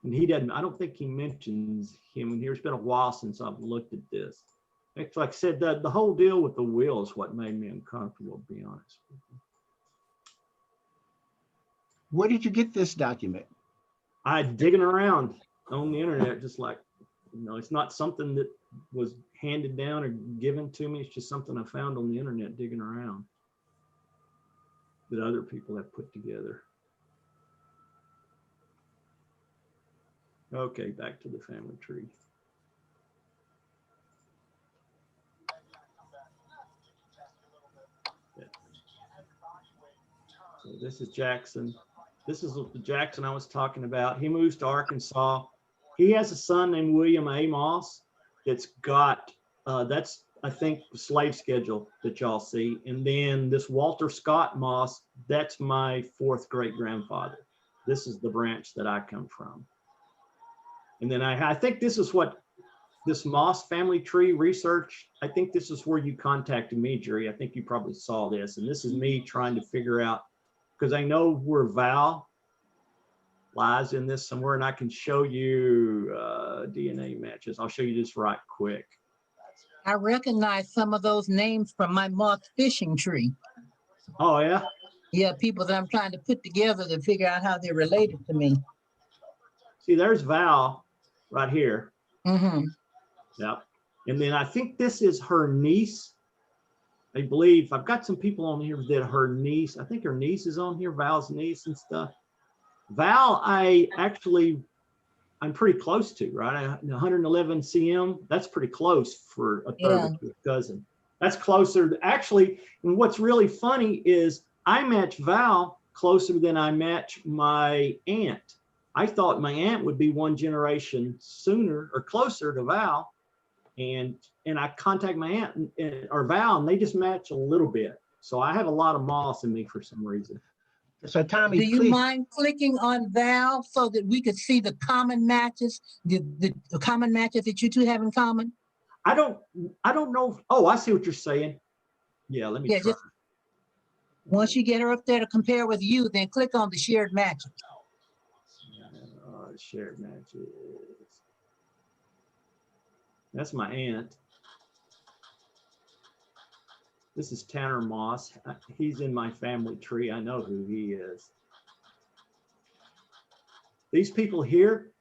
S10: And he doesn't, I don't think he mentions him in here. It's been a while since I've looked at this. It's like I said, the whole deal with the will is what made me uncomfortable, to be honest with you.
S1: Where did you get this document?
S10: I digging around on the internet, just like, it's not something that was handed down or given to me. It's just something I found on the internet digging around that other people have put together. Okay, back to the family tree. Yeah. So this is Jackson. This is the Jackson I was talking about. He moves to Arkansas. He has a son named William A. Moss that's got, that's, I think, the slave schedule that y'all see. And then this Walter Scott Moss, that's my fourth great grandfather. This is the branch that I come from. And then I think this is what this Moss family tree research, I think this is where you contacted me, Jerry. I think you probably saw this. And this is me trying to figure out, because I know where Val lies in this somewhere, and I can show you DNA matches. I'll show you this right quick.
S9: I recognize some of those names from my moss fishing tree.
S10: Oh, yeah?
S9: Yeah, people that I'm trying to put together to figure out how they're related to me.
S10: See, there's Val right here.
S9: Mm-hmm.
S10: Yep. And then I think this is her niece. I believe I've got some people on here that her niece, I think her niece is on here, Val's niece and stuff. Val, I'm pretty close to, right? 111 cm, that's pretty close for a third
S9: Yeah.
S10: of your cousin. That's closer, actually, and what's really funny is I match Val closer than I match my aunt. I thought my aunt would be one generation sooner or closer to Val, and I contact my aunt or Val, and they just match a little bit. So I have a lot of moss in me for some reason.
S1: So Tommy,
S9: Do you
S1: please.
S9: mind clicking on Val so that we could see the common matches, the common matches that you two have in common?
S10: I don't know. Oh, I see what you're saying. Yeah, let me
S9: Yeah,
S10: try.
S9: just once you get her up there to compare with you, then click on the shared matches.
S10: Shared matches. That's my aunt. This is Tanner Moss. He's in my family tree. I know who he is. These people here,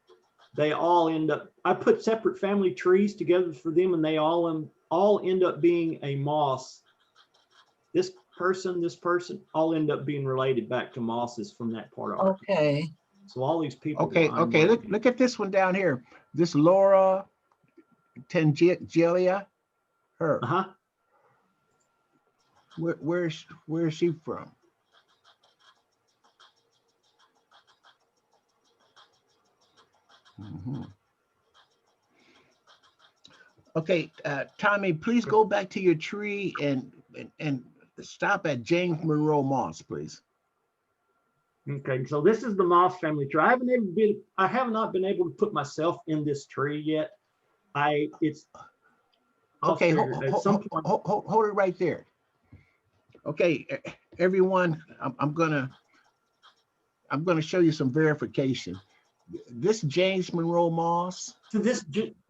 S10: they all end up, I put separate family trees together for them, and they all end up being a Moss. This person, all end up being related back to Mosses from that part of Arkansas.
S9: Okay.
S10: So all these people.
S1: Okay, look at this one down here. This Laura Tangelia, her.
S10: Uh-huh.
S1: Where is she from? Okay, Tommy, please go back to your tree and stop at James Monroe Moss, please.
S10: Okay, so this is the Moss family tree. I have not been able to put myself in this tree yet.
S1: Okay, hold it right there. Okay, everyone, I'm gonna show you some verification. This James Monroe Moss.
S10: So this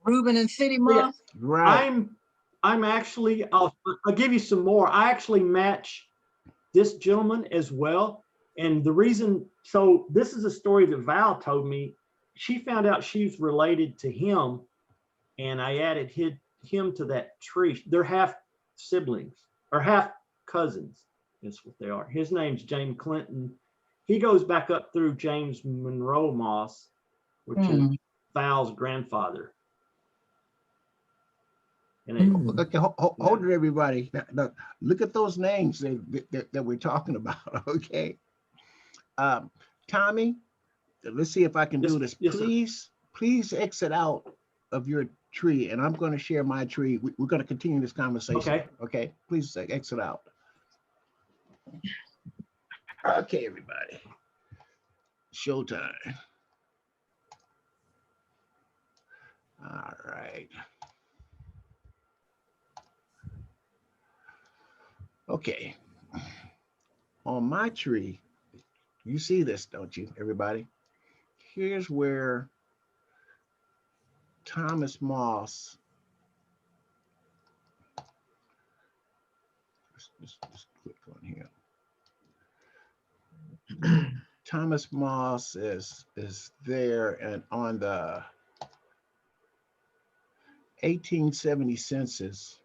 S9: Reuben and City Moss.
S10: Yeah,
S1: right.
S10: I'm actually. I'll give you some more. I actually match this gentleman as well. And the reason, so this is a story that Val told me. She found out she's related to him, and I added him to that tree. They're half siblings or half cousins. That's what they are. His name's James Clinton. He goes back up through James Monroe Moss, which is Val's grandfather. And
S1: okay, hold it, everybody. Now, look at those names that we're talking about. Okay. Tommy, let's see if I can do this. Please exit out of your tree, and I'm going to share my tree. We're going to continue this conversation.
S10: Okay.
S1: Okay. Please exit out. Okay, everybody. Showtime. All right. Okay. On my tree, you see this, don't you, everybody? Here's where Thomas Moss, just click on here. Thomas Moss is there, and on the 1870 census,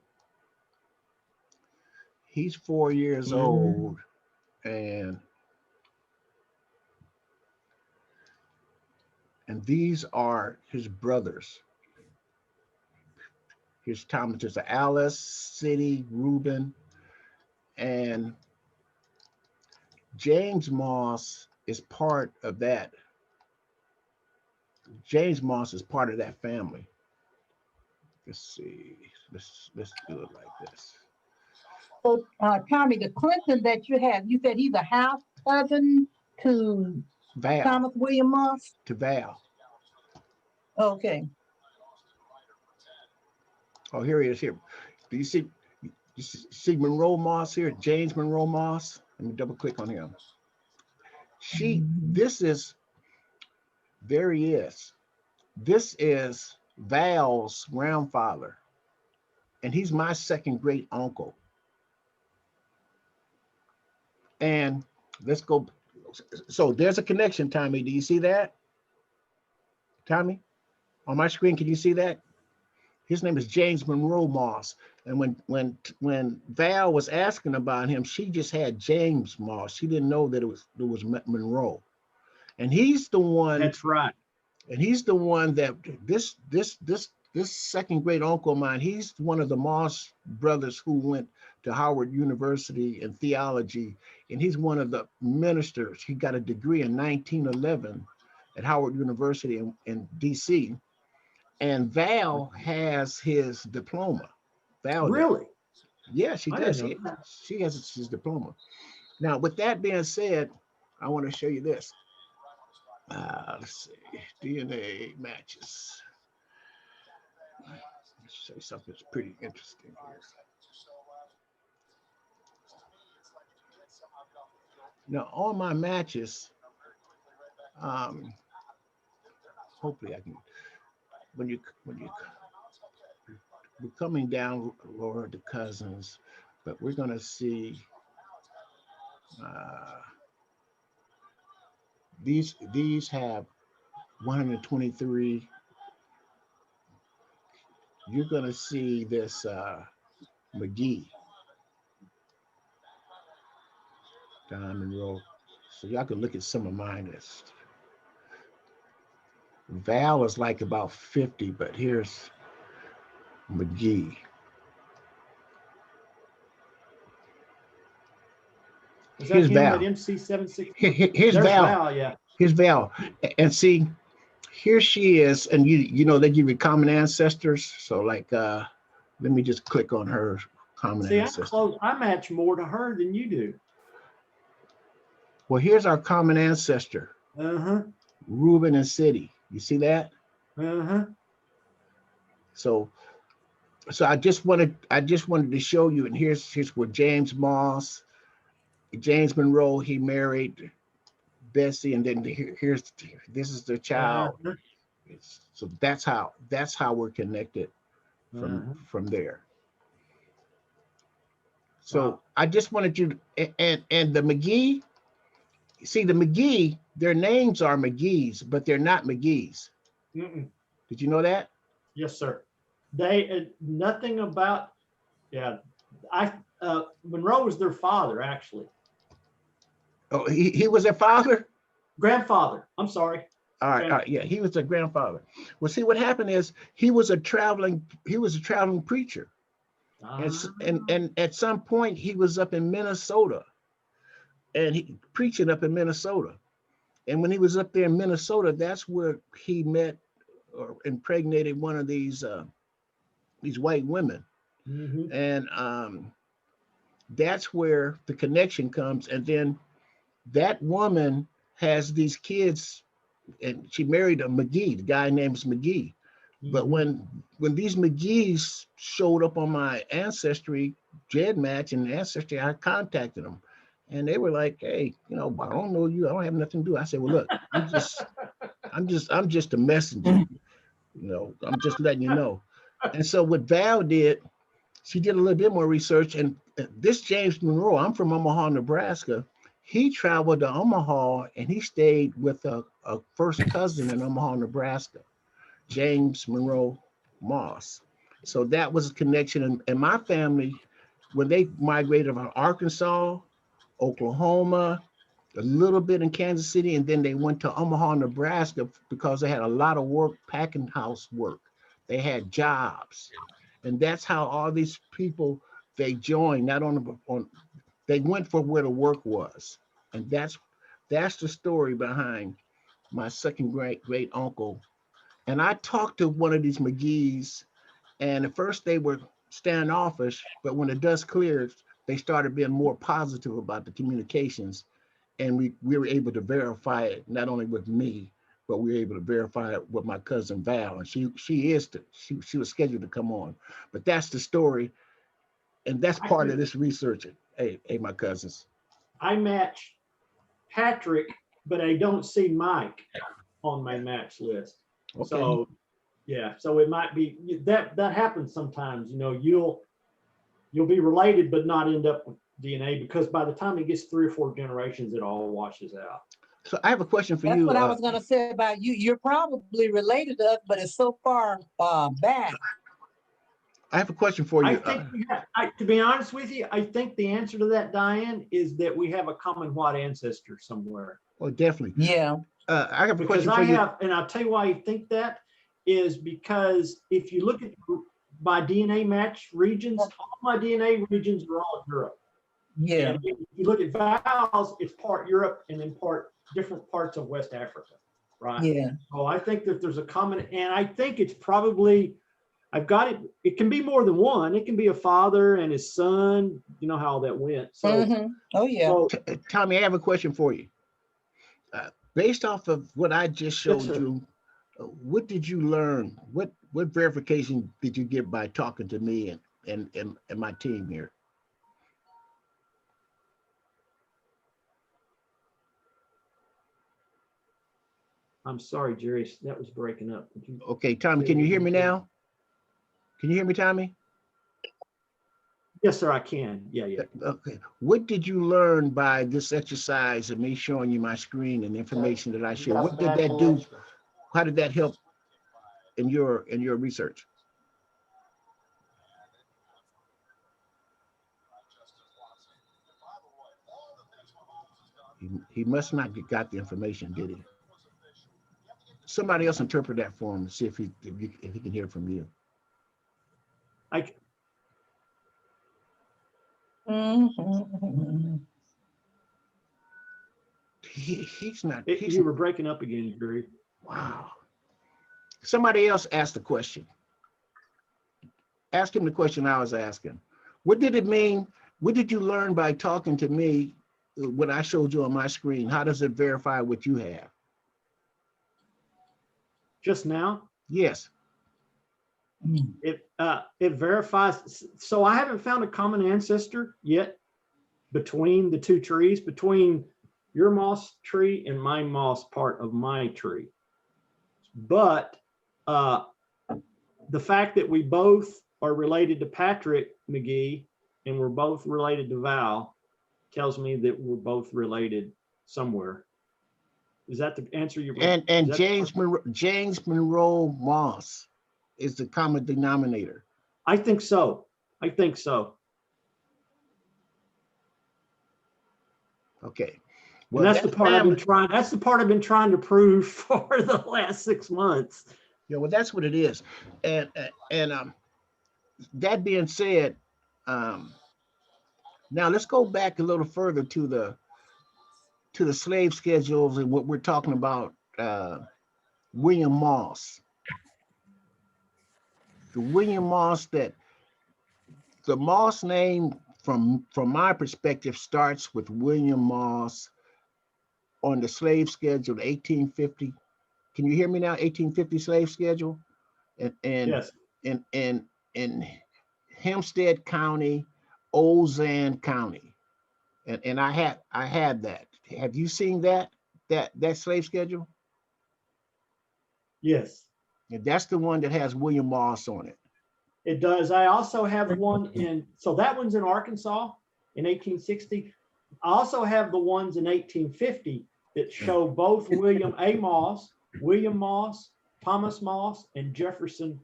S1: he's 4 years old, and these are his brothers. Here's Thomas, there's Alice, City, Reuben, and James Moss is part of that. James Moss is part of that family. Let's see, let's do it like this.
S9: So, Tommy, the Clinton that you have, you said he's a half cousin to
S1: Val.
S9: Thomas William Moss?
S1: To Val.
S9: Okay.
S1: Oh, here he is here. Do you see Monroe Moss here? James Monroe Moss. Let me double click on him. There he is. This is Val's grandfather, and he's my second great uncle. And let's go. So there's a connection, Tommy. Do you see that? Tommy, on my screen, can you see that? His name is James Monroe Moss. And when Val was asking about him, she just had James Moss. She didn't know that it was Monroe. And he's the one.
S10: That's right.
S1: And he's the one that this second great uncle of mine. He's one of the Moss brothers who went to Howard University in theology, and he's one of the ministers. He got a degree in 1911 at Howard University in DC. And Val has his diploma. Val does.
S10: Really?
S1: Yeah, she
S10: I
S1: does.
S10: didn't know that.
S1: She has his diploma. Now, with that being said, I want to show you this. Let's see, DNA matches. Let's show you something that's pretty interesting here. Now, all my matches, hopefully I can, we're coming down lower to cousins, but we're gonna see these have 123. You're gonna see this McGee, Diamond Row. So y'all can look at some of mine. Val is like about 50, but here's McGee.
S10: Is that
S1: Here's
S10: him
S1: Val.
S10: at MC76?
S1: Here's
S10: There's
S1: Val.
S10: Val, yeah.
S1: Here's Val. And see, here she is. And you know, they give you common ancestors. So like, let me just click on her common
S10: See,
S1: ancestor.
S10: I match more to her than you do.
S1: Well, here's our common ancestor.
S10: Uh-huh.
S1: Reuben and City. You see that?
S10: Uh-huh.
S1: So I just wanted to show you, and here's where James Moss, James Monroe, he married Bessie, and then this is their child.
S10: Uh-huh.
S1: So that's how we're connected from there. So
S10: Wow.
S1: I just wanted you to, and the McGee, see the McGee, their names are McGee's, but they're not McGee's.
S10: Mm-mm.
S1: Did you know that?
S10: Yes, sir. They nothing about, yeah. Monroe was their father, actually.
S1: Oh, he was their father?
S10: Grandfather. I'm sorry.
S1: All right, yeah, he was a grandfather. Well, see, what happened is he was a traveling preacher. And at some point he was up in Minnesota, and he preaching up in Minnesota. And when he was up there in Minnesota, that's where he met or impregnated one of these white women.
S10: Mm-hmm.
S1: And that's where the connection comes. And then that woman has these kids, and she married a McGee. The guy named McGee. Mm-hmm. But when these McGees showed up on my Ancestry GEDmatch and Ancestry, I contacted them. And they were like, hey, you know, I don't know you. I don't have nothing to do. I said, well, look, I'm just a messenger. You know, I'm just letting you know. And so what Val did, she did a little bit more research. And this James Monroe, I'm from Omaha, Nebraska. He traveled to Omaha and he stayed with a first cousin in Omaha, Nebraska, James Monroe Moss. So that was a connection. And my family, when they migrated from Arkansas, Oklahoma, a little bit in Kansas City, and then they went to Omaha, Nebraska because they had a lot of work, packing house work. They had jobs. And that's how all these people, they joined, not they went for where the work was. And that's the story behind my second great uncle. And I talked to one of these McGees, and at first they were standoffish, but when the dust cleared, they started being more positive about the communications. And we were able to verify it, not only with me, but we were able to verify it with my cousin Val. And she was scheduled to come on. But that's the story. And that's part of this research. Hey, my cousins.
S10: I match Patrick, but I don't see Mike on my match list. Okay. So yeah, so it might be that happens sometimes. You know, you'll be related but not end up with DNA, because by the time it gets 3 or 4 generations, it all washes out.
S1: So I have a question for you.
S9: That's what I was going to say about you. You're probably related to us, but it's so far back
S1: I have a question for
S10: I
S1: you.
S10: think to be honest with you, I think the answer to that, Diane, is that we have a common white ancestor somewhere.
S1: Oh, definitely.
S9: Yeah.
S1: I have a
S10: Because
S1: question for you.
S10: and I'll tell you why I think that is because if you look at my DNA match regions, all my DNA regions are all Europe.
S9: Yeah.
S10: And if you look at Val's, it's part Europe and then different parts of West Africa, right?
S9: Yeah.
S10: So I think that there's a common, and I think it's probably, I've got it. It can be more than one. It can be a father and his son. You know how that went. So,
S9: Oh yeah.
S10: so
S1: Tommy, I have a question for you. Based off of what I just showed
S10: Yes, sir.
S1: you, what did you learn? What verification did you get by talking to me and my team here?
S10: I'm sorry, Jerry, that was breaking up.
S1: Okay, Tommy, can you hear me now? Can you hear me, Tommy?
S10: Yes, sir, I can. Yeah.
S1: Okay. What did you learn by this exercise of me showing you my screen and the information that I shared? What did that do? How did that help in your research? He must not got the information, did he? Somebody else interpret that for him and see if he can hear from you. He's not.
S10: You were breaking up again, Jerry.
S1: Wow. Somebody else asked the question. Ask him the question I was asking. What did it mean? What did you learn by talking to me? What I showed you on my screen, how does it verify what you have?
S10: Just now?
S1: Yes.
S10: It verifies. So I haven't found a common ancestor yet between the two trees, between your moss tree and my moss part of my tree. But the fact that we both are related to Patrick McGee and we're both related to Val tells me that we're both related somewhere. Is that the answer you?
S1: And James Monroe Moss is the common denominator.
S10: I think so.
S1: Okay.
S10: Well, that's the part I've been trying. That's the part I've been trying to prove for the last 6 months.
S1: Yeah, well, that's what it is. And that being said, now let's go back a little further to the slave schedules and what we're talking about. William Moss. The William Moss the Moss name from my perspective starts with William Moss on the slave schedule, 1850. Can you hear me now? 1850 slave schedule, and
S10: yes.
S1: in Hempstead County, Ozan County, and I had that. Have you seen that slave schedule?
S10: Yes.
S1: And that's the one that has William Moss on it.
S10: It does. I also have one so that one's in Arkansas in 1860. I also have the ones in 1850 that show both William A. Moss, William Moss, Thomas Moss, and Jefferson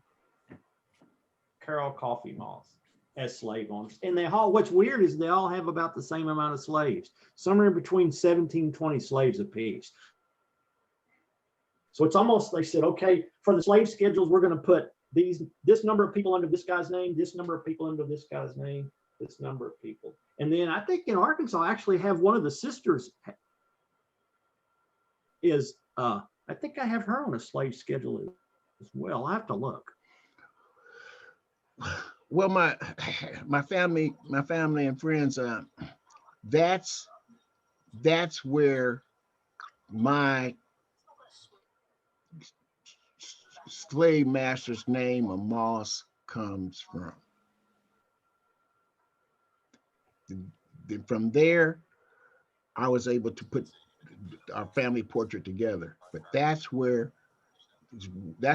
S10: Carroll Coffee Moss as slave owners. And they all, what's weird is they all have about the same amount of slaves, somewhere between 17, 20 slaves apiece. So it's almost, they said, okay, for the slave schedules, we're going to put this number of people under this guy's name, this number of people under this guy's name, this number of people. And then I think in Arkansas, I actually have one of the sisters is, I think I have her on a slave schedule as well. I have to look.
S1: Well, my family and friends, that's where my slave master's name of Moss comes from. From there, I was able to put our family portrait together. But that's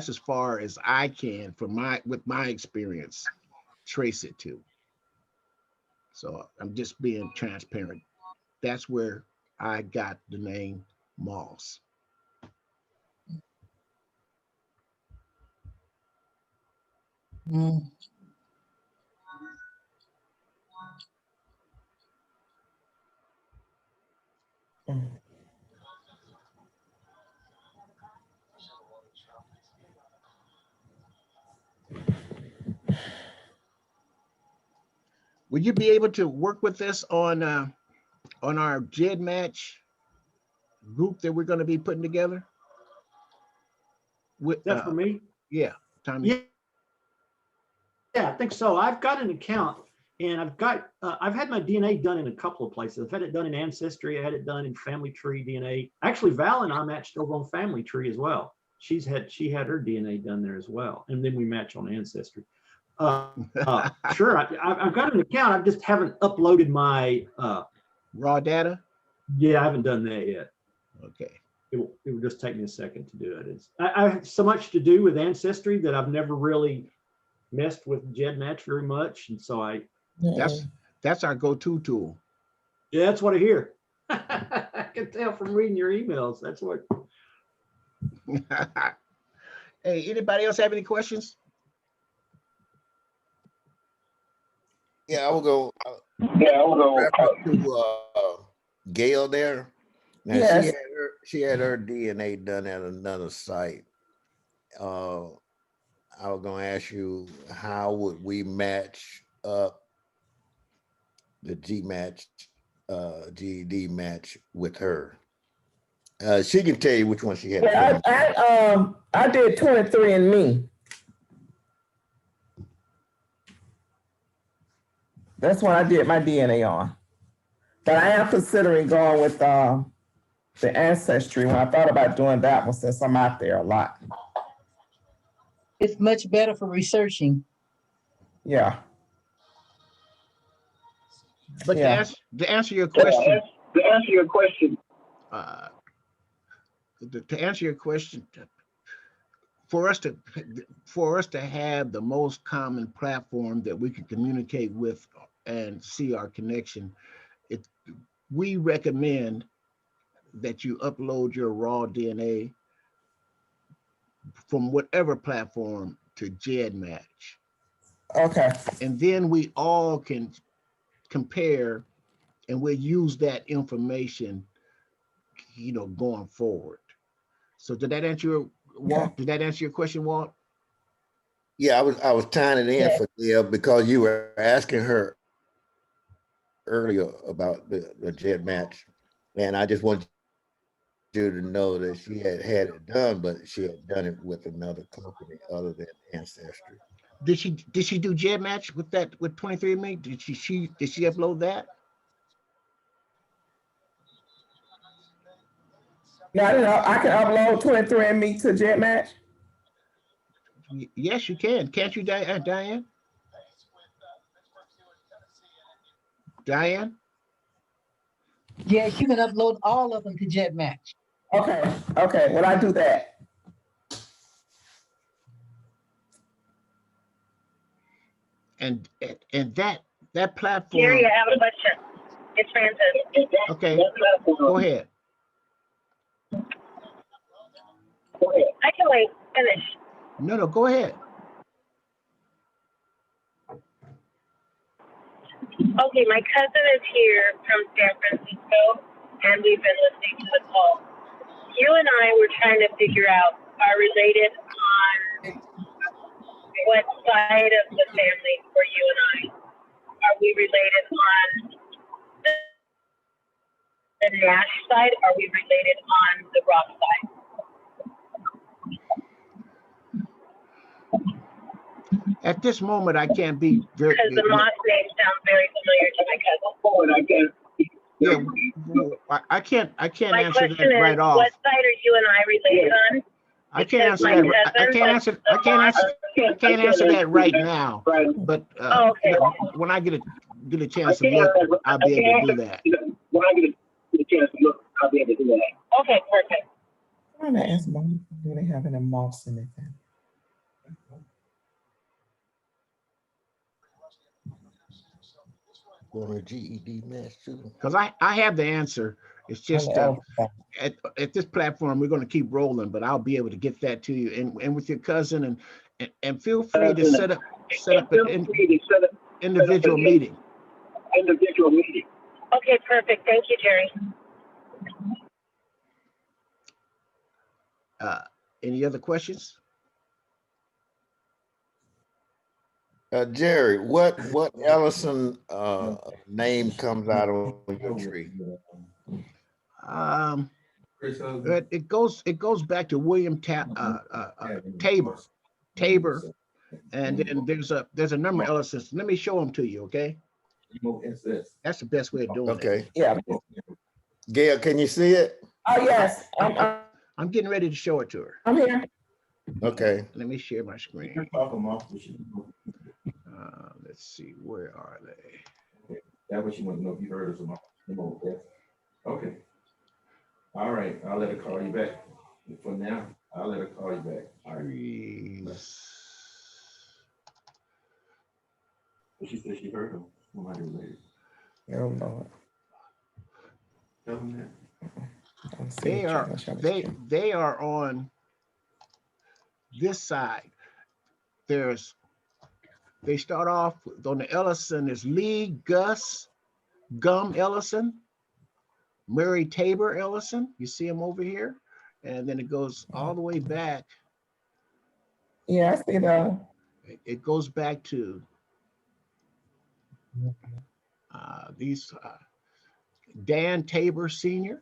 S1: as far as I can, with my experience, trace it to. So I'm just being transparent. That's where I got the name Moss. Would you be able to work with us on our JED match group that we're going to be putting together? With
S10: That for me?
S1: yeah, Tommy.
S10: Yeah. Yeah, I think so. I've got an account and I've had my DNA done in a couple of places. I've had it done in Ancestry. I had it done in Family Tree DNA. Actually, Val and I matched over on Family Tree as well. She had her DNA done there as well. And then we match on Ancestry. Sure, I've got an account. I just haven't uploaded my
S1: raw data.
S10: Yeah, I haven't done that yet.
S1: Okay.
S10: It will just take me a second to do it. I have so much to do with Ancestry that I've never really messed with GEDmatch very much, and so
S1: that's our go-to tool.
S10: Yeah, that's what I hear. I can tell from reading your emails. That's what.
S1: Hey, anybody else have any questions?
S8: Yeah, I will go. To Gail there. Now
S5: Yes.
S8: she had her DNA done at another site. I was going to ask you, how would we match up the GED match with her? She can tell you which one she had.
S5: Yeah, I did 23andMe. That's what I did my DNA on. But I am considering going with the Ancestry one. I thought about doing that one since I'm out there a lot.
S9: It's much better for researching.
S5: Yeah.
S1: But
S5: yeah.
S1: to answer your question, for us to have the most common platform that we can communicate with and see our connection, we recommend that you upload your raw DNA from whatever platform to GEDmatch.
S5: Okay.
S1: And then we all can compare, and we'll use that information, going forward. So did that answer your Walt? Okay. Did that answer your question, Walt?
S8: Yeah, I was tying it in for Gail because you were asking her earlier about the GEDmatch, and I just wanted you to know that she had it done, but she had done it with another company other than Ancestry.
S1: Did she do GEDmatch with 23andMe? Did she upload that?
S5: No, I can upload 23andMe to GEDmatch.
S1: Yes, you can. Can't you, Diane? Diane?
S9: Yes, you can upload all of them to GEDmatch.
S5: Okay. When I do that.
S1: And that platform.
S11: Gary, I have a question. It's Francis.
S1: Okay, go ahead.
S11: I can wait. Finish.
S1: No, go ahead.
S11: Okay, my cousin is here from San Francisco, and we've been listening to the call. You and I were trying to figure out, are related on what side of the family for you and I? Are we related on the Nash side? Are we related on the Rock side?
S1: At this moment, I can't be very.
S11: Because the Moss name sounds very familiar to my cousin.
S1: Yeah, I can't
S11: My
S1: answer
S11: question
S1: that right
S11: is,
S1: off.
S11: what side are you and I related on?
S1: I can't answer that. I can't answer that right now. But
S11: okay.
S1: When I get a chance to look, I'll be able to do that.
S11: Okay, perfect.
S5: I'm gonna ask Mom, do they have any moths in it?
S8: Or a GED match too.
S1: Because I have the answer. It's just at this platform we're going to keep rolling, but I'll be able to get that to you. And with your cousin, and feel free to set up an individual meeting.
S11: Okay, perfect. Thank you, Jerry.
S1: Any other questions?
S8: Jerry, what Ellison name comes out of your tree?
S1: It goes back to William Tabor, Tabor, and then there's a number of Ellisons. Let me show them to you, okay? That's the best way of doing it.
S8: Okay.
S5: Yeah.
S8: Gail, can you see it?
S5: Oh, yes.
S1: I'm getting ready to show it to her.
S5: I'm here.
S8: Okay.
S1: Let me share my screen. Let's see, where are they?
S4: That what you want to know if you heard us or not. Okay. All right, I'll let her call you back. For now, I'll let her call you back. All right.
S1: Trees.
S4: She said she heard him. Somebody related.
S5: Oh, Lord.
S4: Tell them that.
S1: They are on this side. They start off on the Ellison is Lee, Gus, Gum Ellison, Mary Tabor Ellison. You see him over here, and then it goes all the way back.
S5: Yeah, I see that.
S1: It goes back to these Dan Tabor Sr.,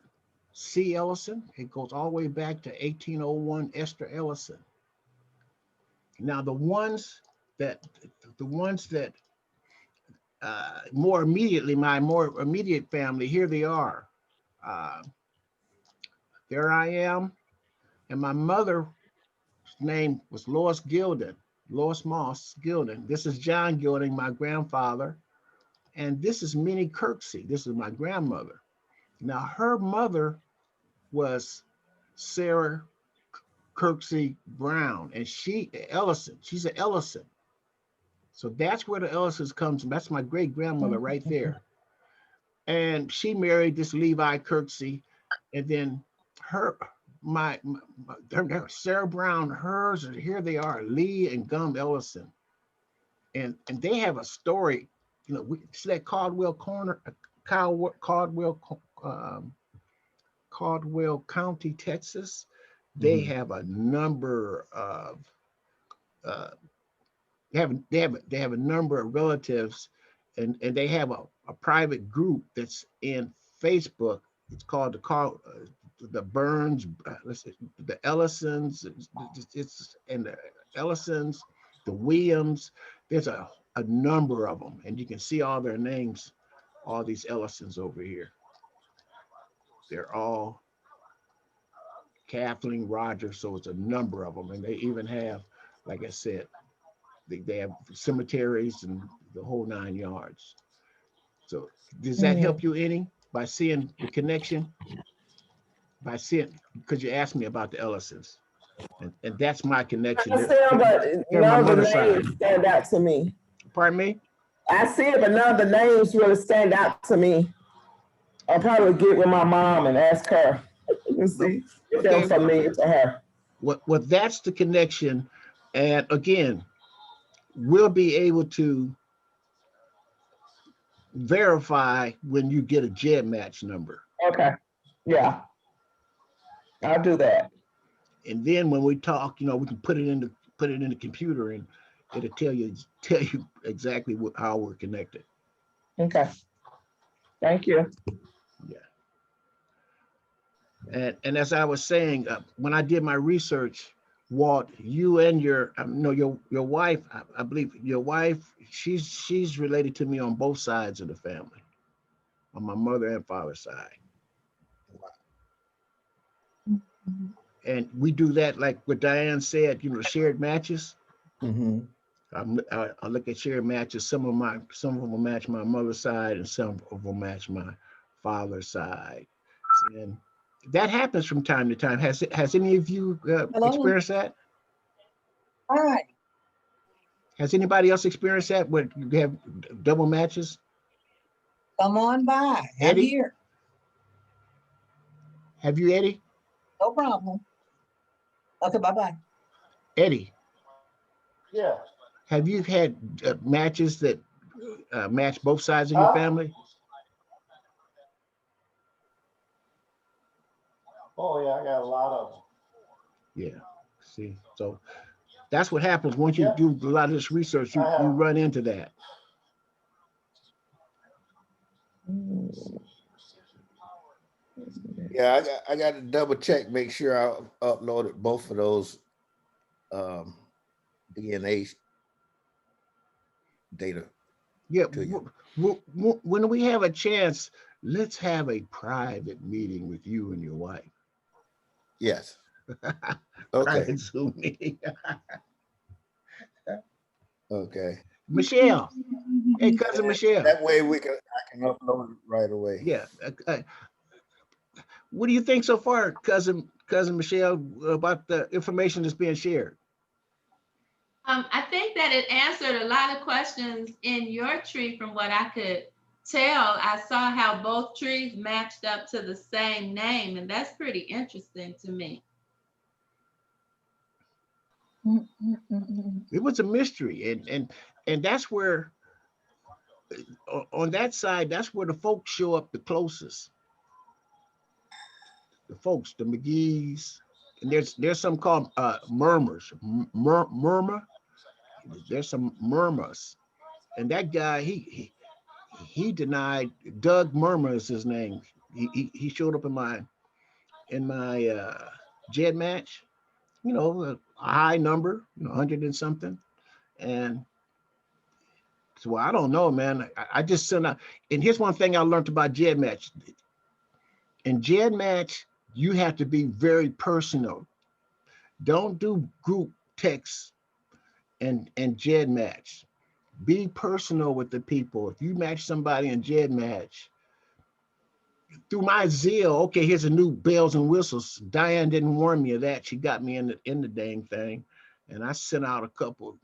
S1: C. Ellison. It goes all the way back to 1801 Esther Ellison. Now the ones that more immediately, my more immediate family, here they are. There I am, and my mother's name was Lois Gilden, Lois Moss Gilden. This is John Gilding, my grandfather, and this is Minnie Kirksey. This is my grandmother. Now her mother was Sarah Kirksey Brown, and Ellison. She's an Ellison. So that's where the Ellisons comes from. That's my great grandmother right there. And she married this Levi Kirksey, and then her Sarah Brown, hers, here they are, Lee and Gum Ellison. And they have a story, you know, it's that Caldwell County, Texas. They have a number of they have a number of relatives, and they have a private group that's in Facebook. It's called the Burns, the Ellisons, and the Ellisons, the Williams. There's a number of them, and you can see all their names, all these Ellisons over here. They're all Kathleen Rogers, so it's a number of them, and they even have, like I said, they have cemeteries and the whole 9 yards. So does that help you any by seeing the connection? By seeing, because you asked me about the Ellisons, and that's my connection.
S5: I see them, but none of the names stand out to me.
S1: Pardon me?
S5: I see it, but none of the names really stand out to me. I'll probably get with my mom and ask her and see if they're familiar to her.
S1: Well, that's the connection. And again, we'll be able to verify when you get a JED match number.
S5: Okay. Yeah. I'll do that.
S1: And then when we talk, you know, we can put it in the computer, and it'll tell you exactly how we're connected.
S5: Okay. Thank you.
S1: Yeah. And as I was saying, when I did my research, Walt, you and your wife, I believe your wife, she's related to me on both sides of the family, on my mother and father's side. And we do that, like what Diane said, you know, shared matches. I look at shared matches. Some of them will match my mother's side, and some of them will match my father's side. And that happens from time to time. Has any of you experienced that?
S9: Hi.
S1: Has anybody else experienced that where you have double matches?
S9: Come on by.
S1: Eddie?
S9: I'm here.
S1: Have you, Eddie?
S9: No problem. Okay, bye-bye.
S1: Eddie?
S2: Yeah.
S1: Have you had matches that match both sides of your family?
S2: Oh, yeah, I got a lot of them.
S1: Yeah. See, so that's what happens once you
S2: Yeah.
S1: do a lot of this research. You
S2: I have.
S1: run into that.
S8: Yeah, I got to double check, make sure I uploaded both of those DNA data
S1: Yeah.
S8: to you.
S1: When we have a chance, let's have a private meeting with you and your wife.
S8: Yes. Okay.
S1: Private Zoom meeting.
S8: Okay.
S1: Michelle. Hey, cousin Michelle.
S8: That way I can upload it right away.
S1: Yeah. What do you think so far, cousin Michelle, about the information that's being shared?
S3: I think that it answered a lot of questions in your tree from what I could tell. I saw how both trees matched up to the same name, and that's pretty interesting to me.
S1: It was a mystery, and that's where on that side, that's where the folks show up the closest. The folks, the McGee's, and there's some called murmurs, murmur. There's some murmurs, and that guy he denied. Doug Murmur is his name. He showed up in my Jed match. You know, a high number, 100 and something, and so I don't know, man. I just sent out. And here's one thing I learned about Jed match. In Jed match, you have to be very personal. Don't do group texts and Jed match. Be personal with the people. If you match somebody in Jed match, through my zeal, okay, here's a new bells and whistles. Diane didn't warn me of that. She got me in the dang thing, and I sent out a couple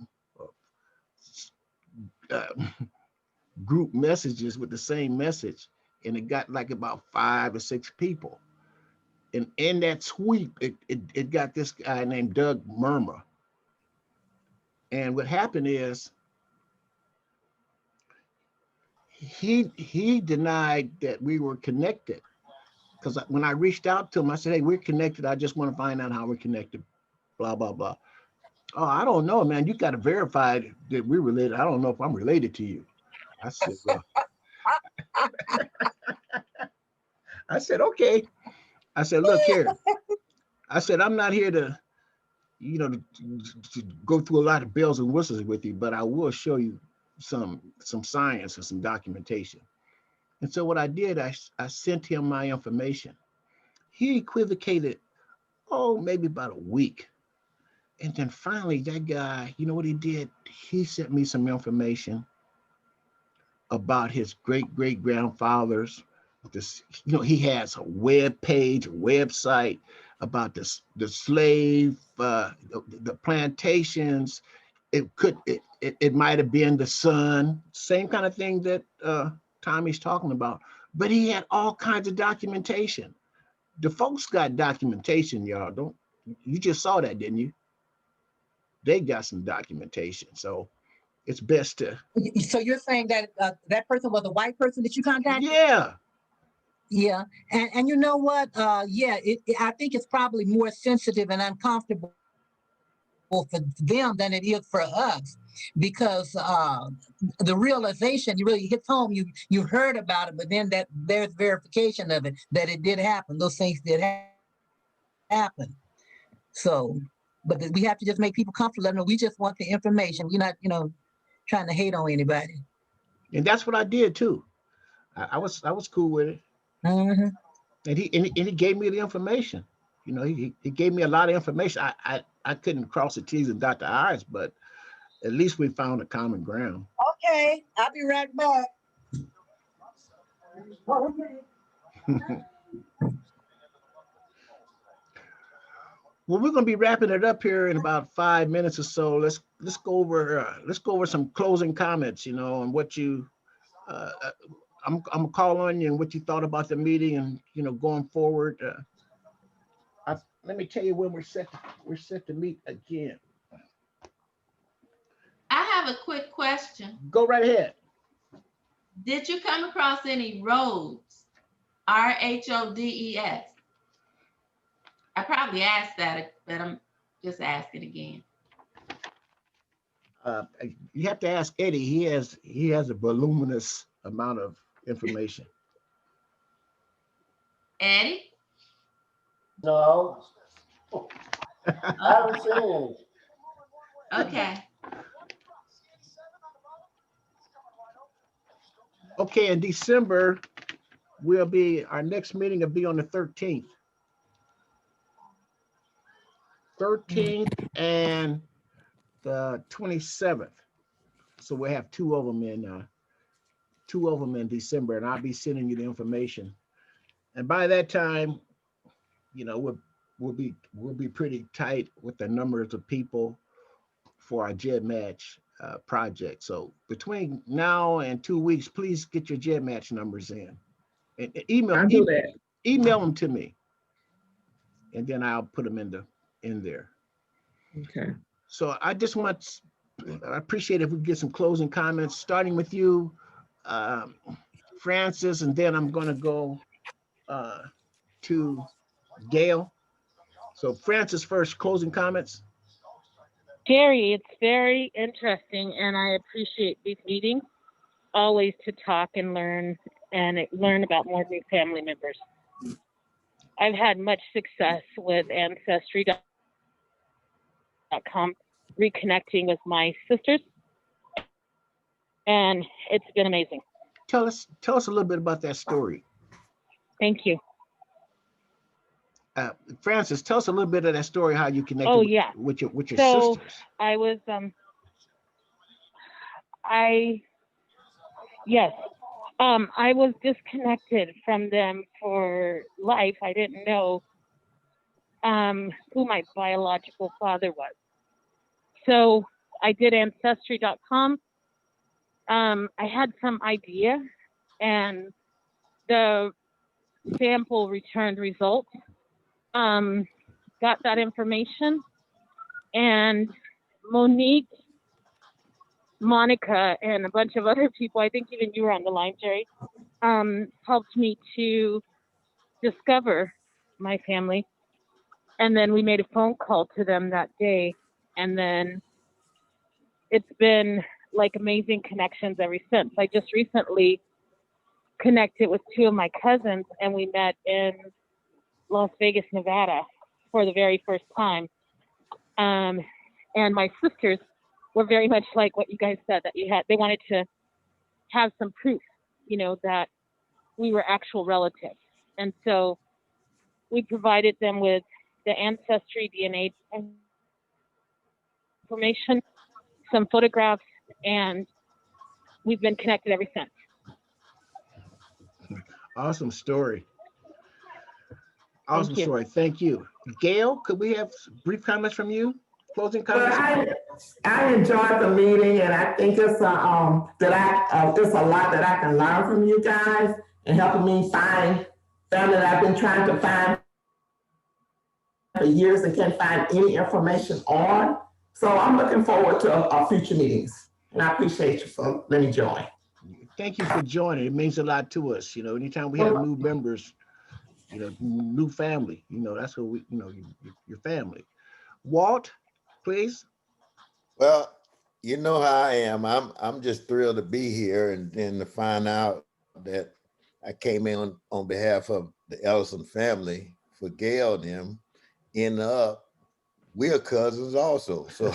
S1: of group messages with the same message, and it got like about 5 or 6 people. And in that sweep, it got this guy named Doug Murmur. And what happened is he denied that we were connected. Because when I reached out to him, I said, hey, we're connected. I just want to find out how we're connected, blah, blah, blah. Oh, I don't know, man. You got to verify that we're related. I don't know if I'm related to you. I said, well, I said, okay. I said, look here. I said, I'm not here to, to go through a lot of bells and whistles with you, but I will show you some science and some documentation. And so what I did, I sent him my information. He equivocated, maybe about a week. And then finally, that guy, you know what he did? He sent me some information about his great-great-grandfathers. This, he has a web page, a website about the slave, the plantations. It might have been the son, same kind of thing that Tommy's talking about. But he had all kinds of documentation. The folks got documentation, y'all. You just saw that, didn't you? They got some documentation, so it's best to.
S9: So you're saying that that person was a white person that you contacted?
S1: Yeah.
S9: Yeah, and you know what? Yeah, I think it's probably more sensitive and uncomfortable for them than it is for us, because the realization really hits home. You heard about it, but then there's verification of it that it did happen. Those things did happen. So, but we have to just make people comfortable. Let them know we just want the information. We're not, trying to hate on anybody.
S1: And that's what I did too. I was cool with it.
S9: Mm-hmm.
S1: And he gave me the information. He gave me a lot of information. I couldn't cross the T's and dot the I's, but at least we found a common ground.
S9: Okay, I'll be right back.
S1: Well, we're going to be wrapping it up here in about 5 minutes or so. Let's go over some closing comments, on what you. I'm gonna call on you and what you thought about the meeting and going forward. Let me tell you when we're set to meet again.
S3: I have a quick question.
S1: Go right ahead.
S3: Did you come across any roads? RHODES. I probably asked that, but I'm just asking again.
S1: You have to ask Eddie. He has a voluminous amount of information.
S3: Eddie?
S2: No, I haven't seen any.
S3: Okay.
S1: Okay, in December, our next meeting will be on the 13th. 13th and the 27th. So we'll have two of them in December, and I'll be sending you the information. And by that time, we'll be pretty tight with the numbers of people for our JED Match project. So between now and 2 weeks, please get your JED Match numbers in, and
S5: I'll do that.
S1: email them to me, and then I'll put them in there.
S5: Okay.
S1: So I appreciate if we get some closing comments, starting with you, Francis, and then I'm going to go to Gail. So Francis first, closing comments.
S6: Jerry, it's very interesting, and I appreciate these meetings always to talk and learn about more new family members. I've had much success with Ancestry.com, reconnecting with my sisters, and it's been amazing.
S1: Tell us a little bit about that story.
S6: Thank you.
S1: Francis, tell us a little bit of that story, how you connected with your sisters.
S6: I was I was disconnected from them for life. I didn't know who my biological father was. So I did Ancestry.com. I had some idea, and the sample returned results. Got that information, and Monique, Monica, and a bunch of other people, I think even you were on the line, Jerry, helped me to discover my family. And then we made a phone call to them that day. And then it's been like amazing connections ever since. I just recently connected with two of my cousins, and we met in Las Vegas, Nevada for the very first time. And my sisters were very much like what you guys said, that they wanted to have some proof, that we were actual relatives. And so we provided them with the ancestry DNA information, some photographs, and we've been connected ever since.
S1: Awesome story. Awesome story. Thank you. Gail, could we have brief comments from you? Closing comments?
S5: Well, I enjoyed the meeting, and I think it's a it's a lot that I can learn from you guys and helping me find family that I've been trying to find for years and can't find any information on. So I'm looking forward to our future meetings, and I appreciate you for letting me join.
S1: Thank you for joining. It means a lot to us. Anytime we have new members, new family, that's what your family. Walt, please.
S8: Well, you know how I am. I'm just thrilled to be here and then to find out that I came in on behalf of the Ellison family for Gail and them. End up, we're cousins also. So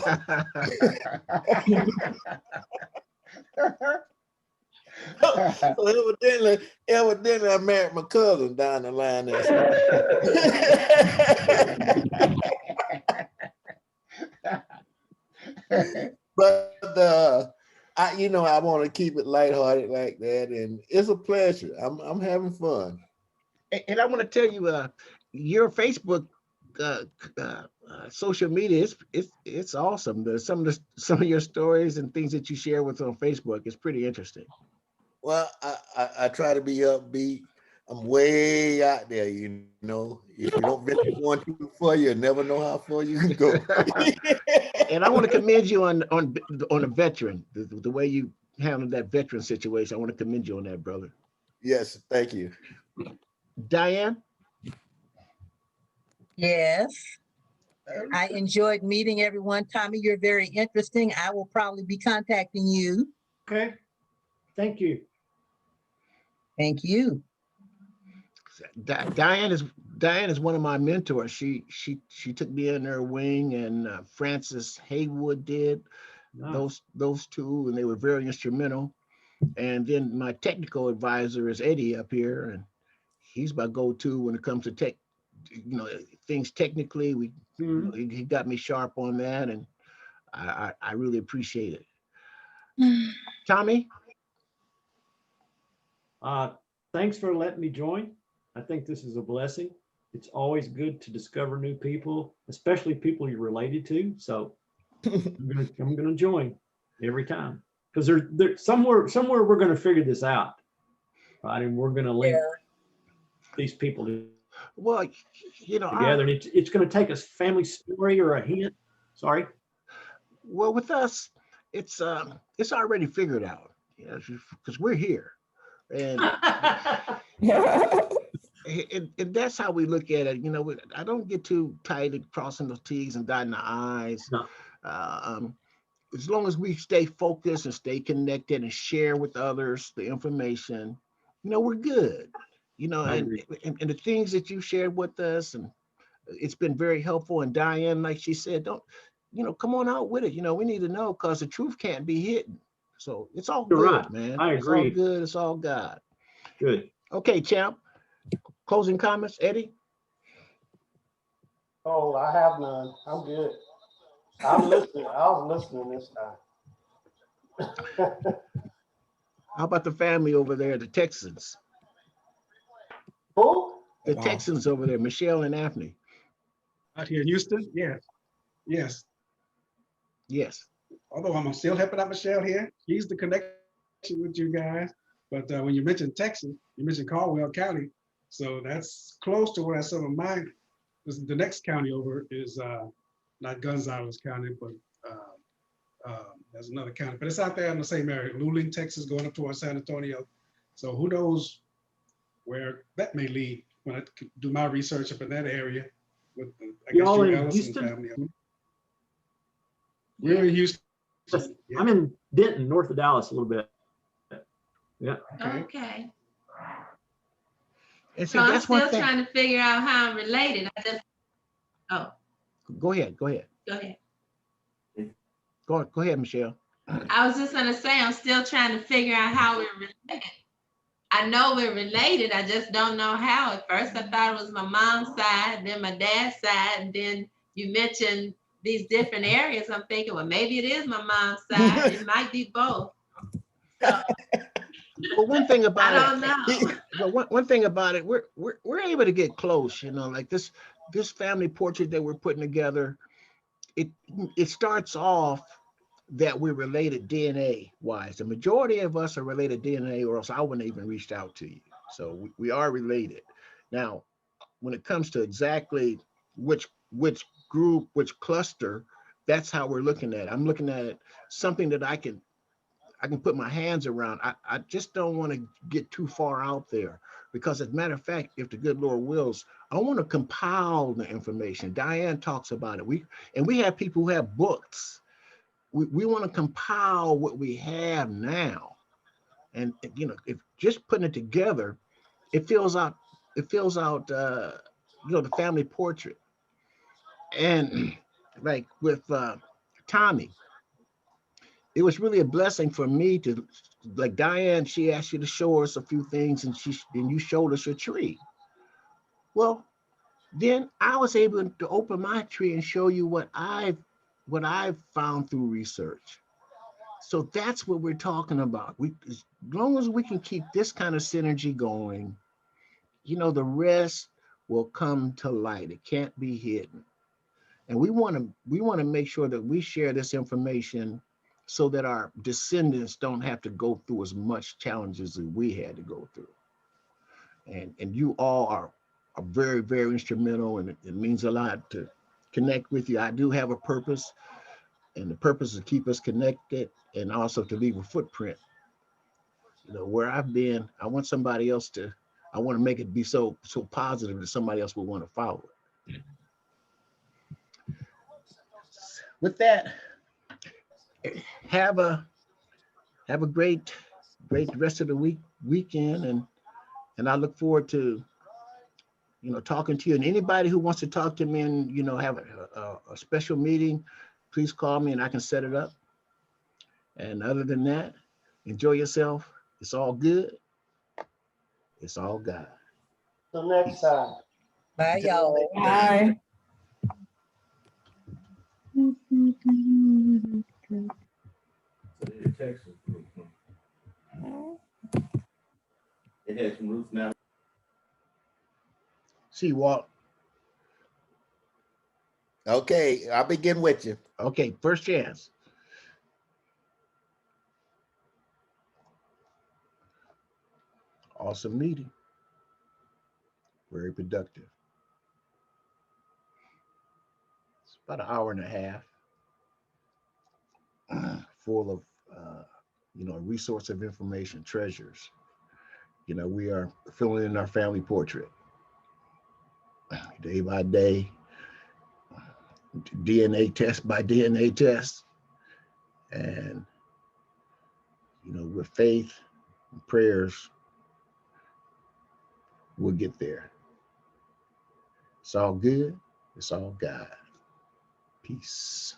S8: evidently I married my cousin down the line there. But I want to keep it lighthearted like that, and it's a pleasure. I'm having fun.
S1: And I want to tell you, your Facebook social media it's awesome. Some of your stories and things that you share with on Facebook is pretty interesting.
S8: Well, I try to be upbeat. I'm way out there, If you don't venture going too far, you never know how far you can go.
S1: And I want to commend you on a veteran, the way you handled that veteran situation. I want to commend you on that, brother.
S8: Yes, thank you.
S1: Diane?
S9: Yes, I enjoyed meeting everyone. Tommy, you're very interesting. I will probably be contacting you.
S10: Okay, thank you.
S9: Thank you.
S1: Diane is one of my mentors. She took me in her wing, and Francis Haywood did.
S10: Nice.
S1: Those two, and they were very instrumental. And then my technical advisor is Eddie up here, and he's my go-to when it comes to tech, things technically. He got me sharp on that, and I really appreciate it. Tommy?
S10: Thanks for letting me join. I think this is a blessing. It's always good to discover new people, especially people you're related to. So I'm gonna join every time, because there's somewhere we're gonna figure this out, right? And we're gonna link these people
S1: Well,
S10: together, and it's gonna take a family story or a hint. Sorry.
S1: Well, with us, it's already figured out, because we're here, and and that's how we look at it. I don't get too tight at crossing the T's and dotting the I's.
S10: No.
S1: As long as we stay focused and stay connected and share with others the information, we're good. And the things that you shared with us, and it's been very helpful. And Diane, like she said, don't, come on out with it. We need to know, because the truth can't be hidden. So it's all
S10: You're
S1: good,
S10: right.
S1: man.
S10: I agree.
S1: It's all good. It's all God.
S10: Good.
S1: Okay, champ. Closing comments, Eddie?
S2: Oh, I have none. I'm good. I'm listening. I was listening this time.
S1: How about the family over there, the Texans?
S2: Who?
S1: The Texans over there, Michelle and Anthony.
S12: Out here in Houston? Yes. Yes.
S1: Yes.
S12: Although I'm still helping out Michelle here. She's the connection with you guys. But when you mentioned Texas, you mentioned Caldwell County. So that's close to where some of mine, the next county over is not Gonzales County, but there's another county. But it's out there in the same area, Luling, Texas, going up towards San Antonio. So who knows where that may lead when I do my research up in that area with the, I guess,
S10: Y'all in
S12: Ellison
S10: Houston?
S12: family. We're in Houston.
S10: I'm in Denton, north of Dallas, a little bit. Yeah.
S3: Okay.
S1: And see,
S3: So I'm
S1: that's one
S3: still
S1: thing.
S3: trying to figure out how I'm related.
S1: Go ahead.
S3: Go ahead.
S1: Go ahead, Michelle.
S3: I was just gonna say, I'm still trying to figure out how we're related. I know we're related. I just don't know how. At first, I thought it was my mom's side, then my dad's side, and then you mentioned these different areas. I'm thinking, well, maybe it is my mom's side. It might be both. So,
S1: Well, one thing about
S3: I don't know.
S1: Well, one thing about it, we're able to get close. Like this family portrait that we're putting together. It starts off that we're related DNA wise. The majority of us are related DNA, or else I wouldn't even reached out to you. So we are related. Now, when it comes to exactly which group, which cluster, that's how we're looking at it. I'm looking at it something that I can put my hands around. I just don't want to get too far out there, because as a matter of fact, if the good Lord wills, I want to compile the information. Diane talks about it. We have people who have books. We want to compile what we have now. And if just putting it together, it fills out the family portrait. And like with Tommy, it was really a blessing for me to, like Diane, she asked you to show us a few things, and you showed us your tree. Well, then I was able to open my tree and show you what I've found through research. So that's what we're talking about. As long as we can keep this kind of synergy going, the rest will come to light. It can't be hidden. And we want to make sure that we share this information so that our descendants don't have to go through as much challenges as we had to go through. And you all are very, very instrumental, and it means a lot to connect with you. I do have a purpose, and the purpose is to keep us connected and also to leave a footprint. Where I've been, I want somebody else to, I want to make it be so positive that somebody else will want to follow it. with that, have a great rest of the weekend, and I look forward to talking to you. And anybody who wants to talk to me and have a special meeting, please call me and I can set it up. And other than that, enjoy yourself. It's all good. It's all God.
S2: Till next time.
S9: Bye, y'all.
S5: Bye.
S4: So your Texas group, huh? It has some roots now.
S1: See, Walt.
S8: Okay, I'll begin with you.
S1: Okay, first chance. Awesome meeting. Very productive. It's about an hour and a half, full of resource of information, treasures. We are filling in our family portrait day by day, DNA test by DNA test, and with faith and prayers, we'll get there. It's all good. It's all God. Peace.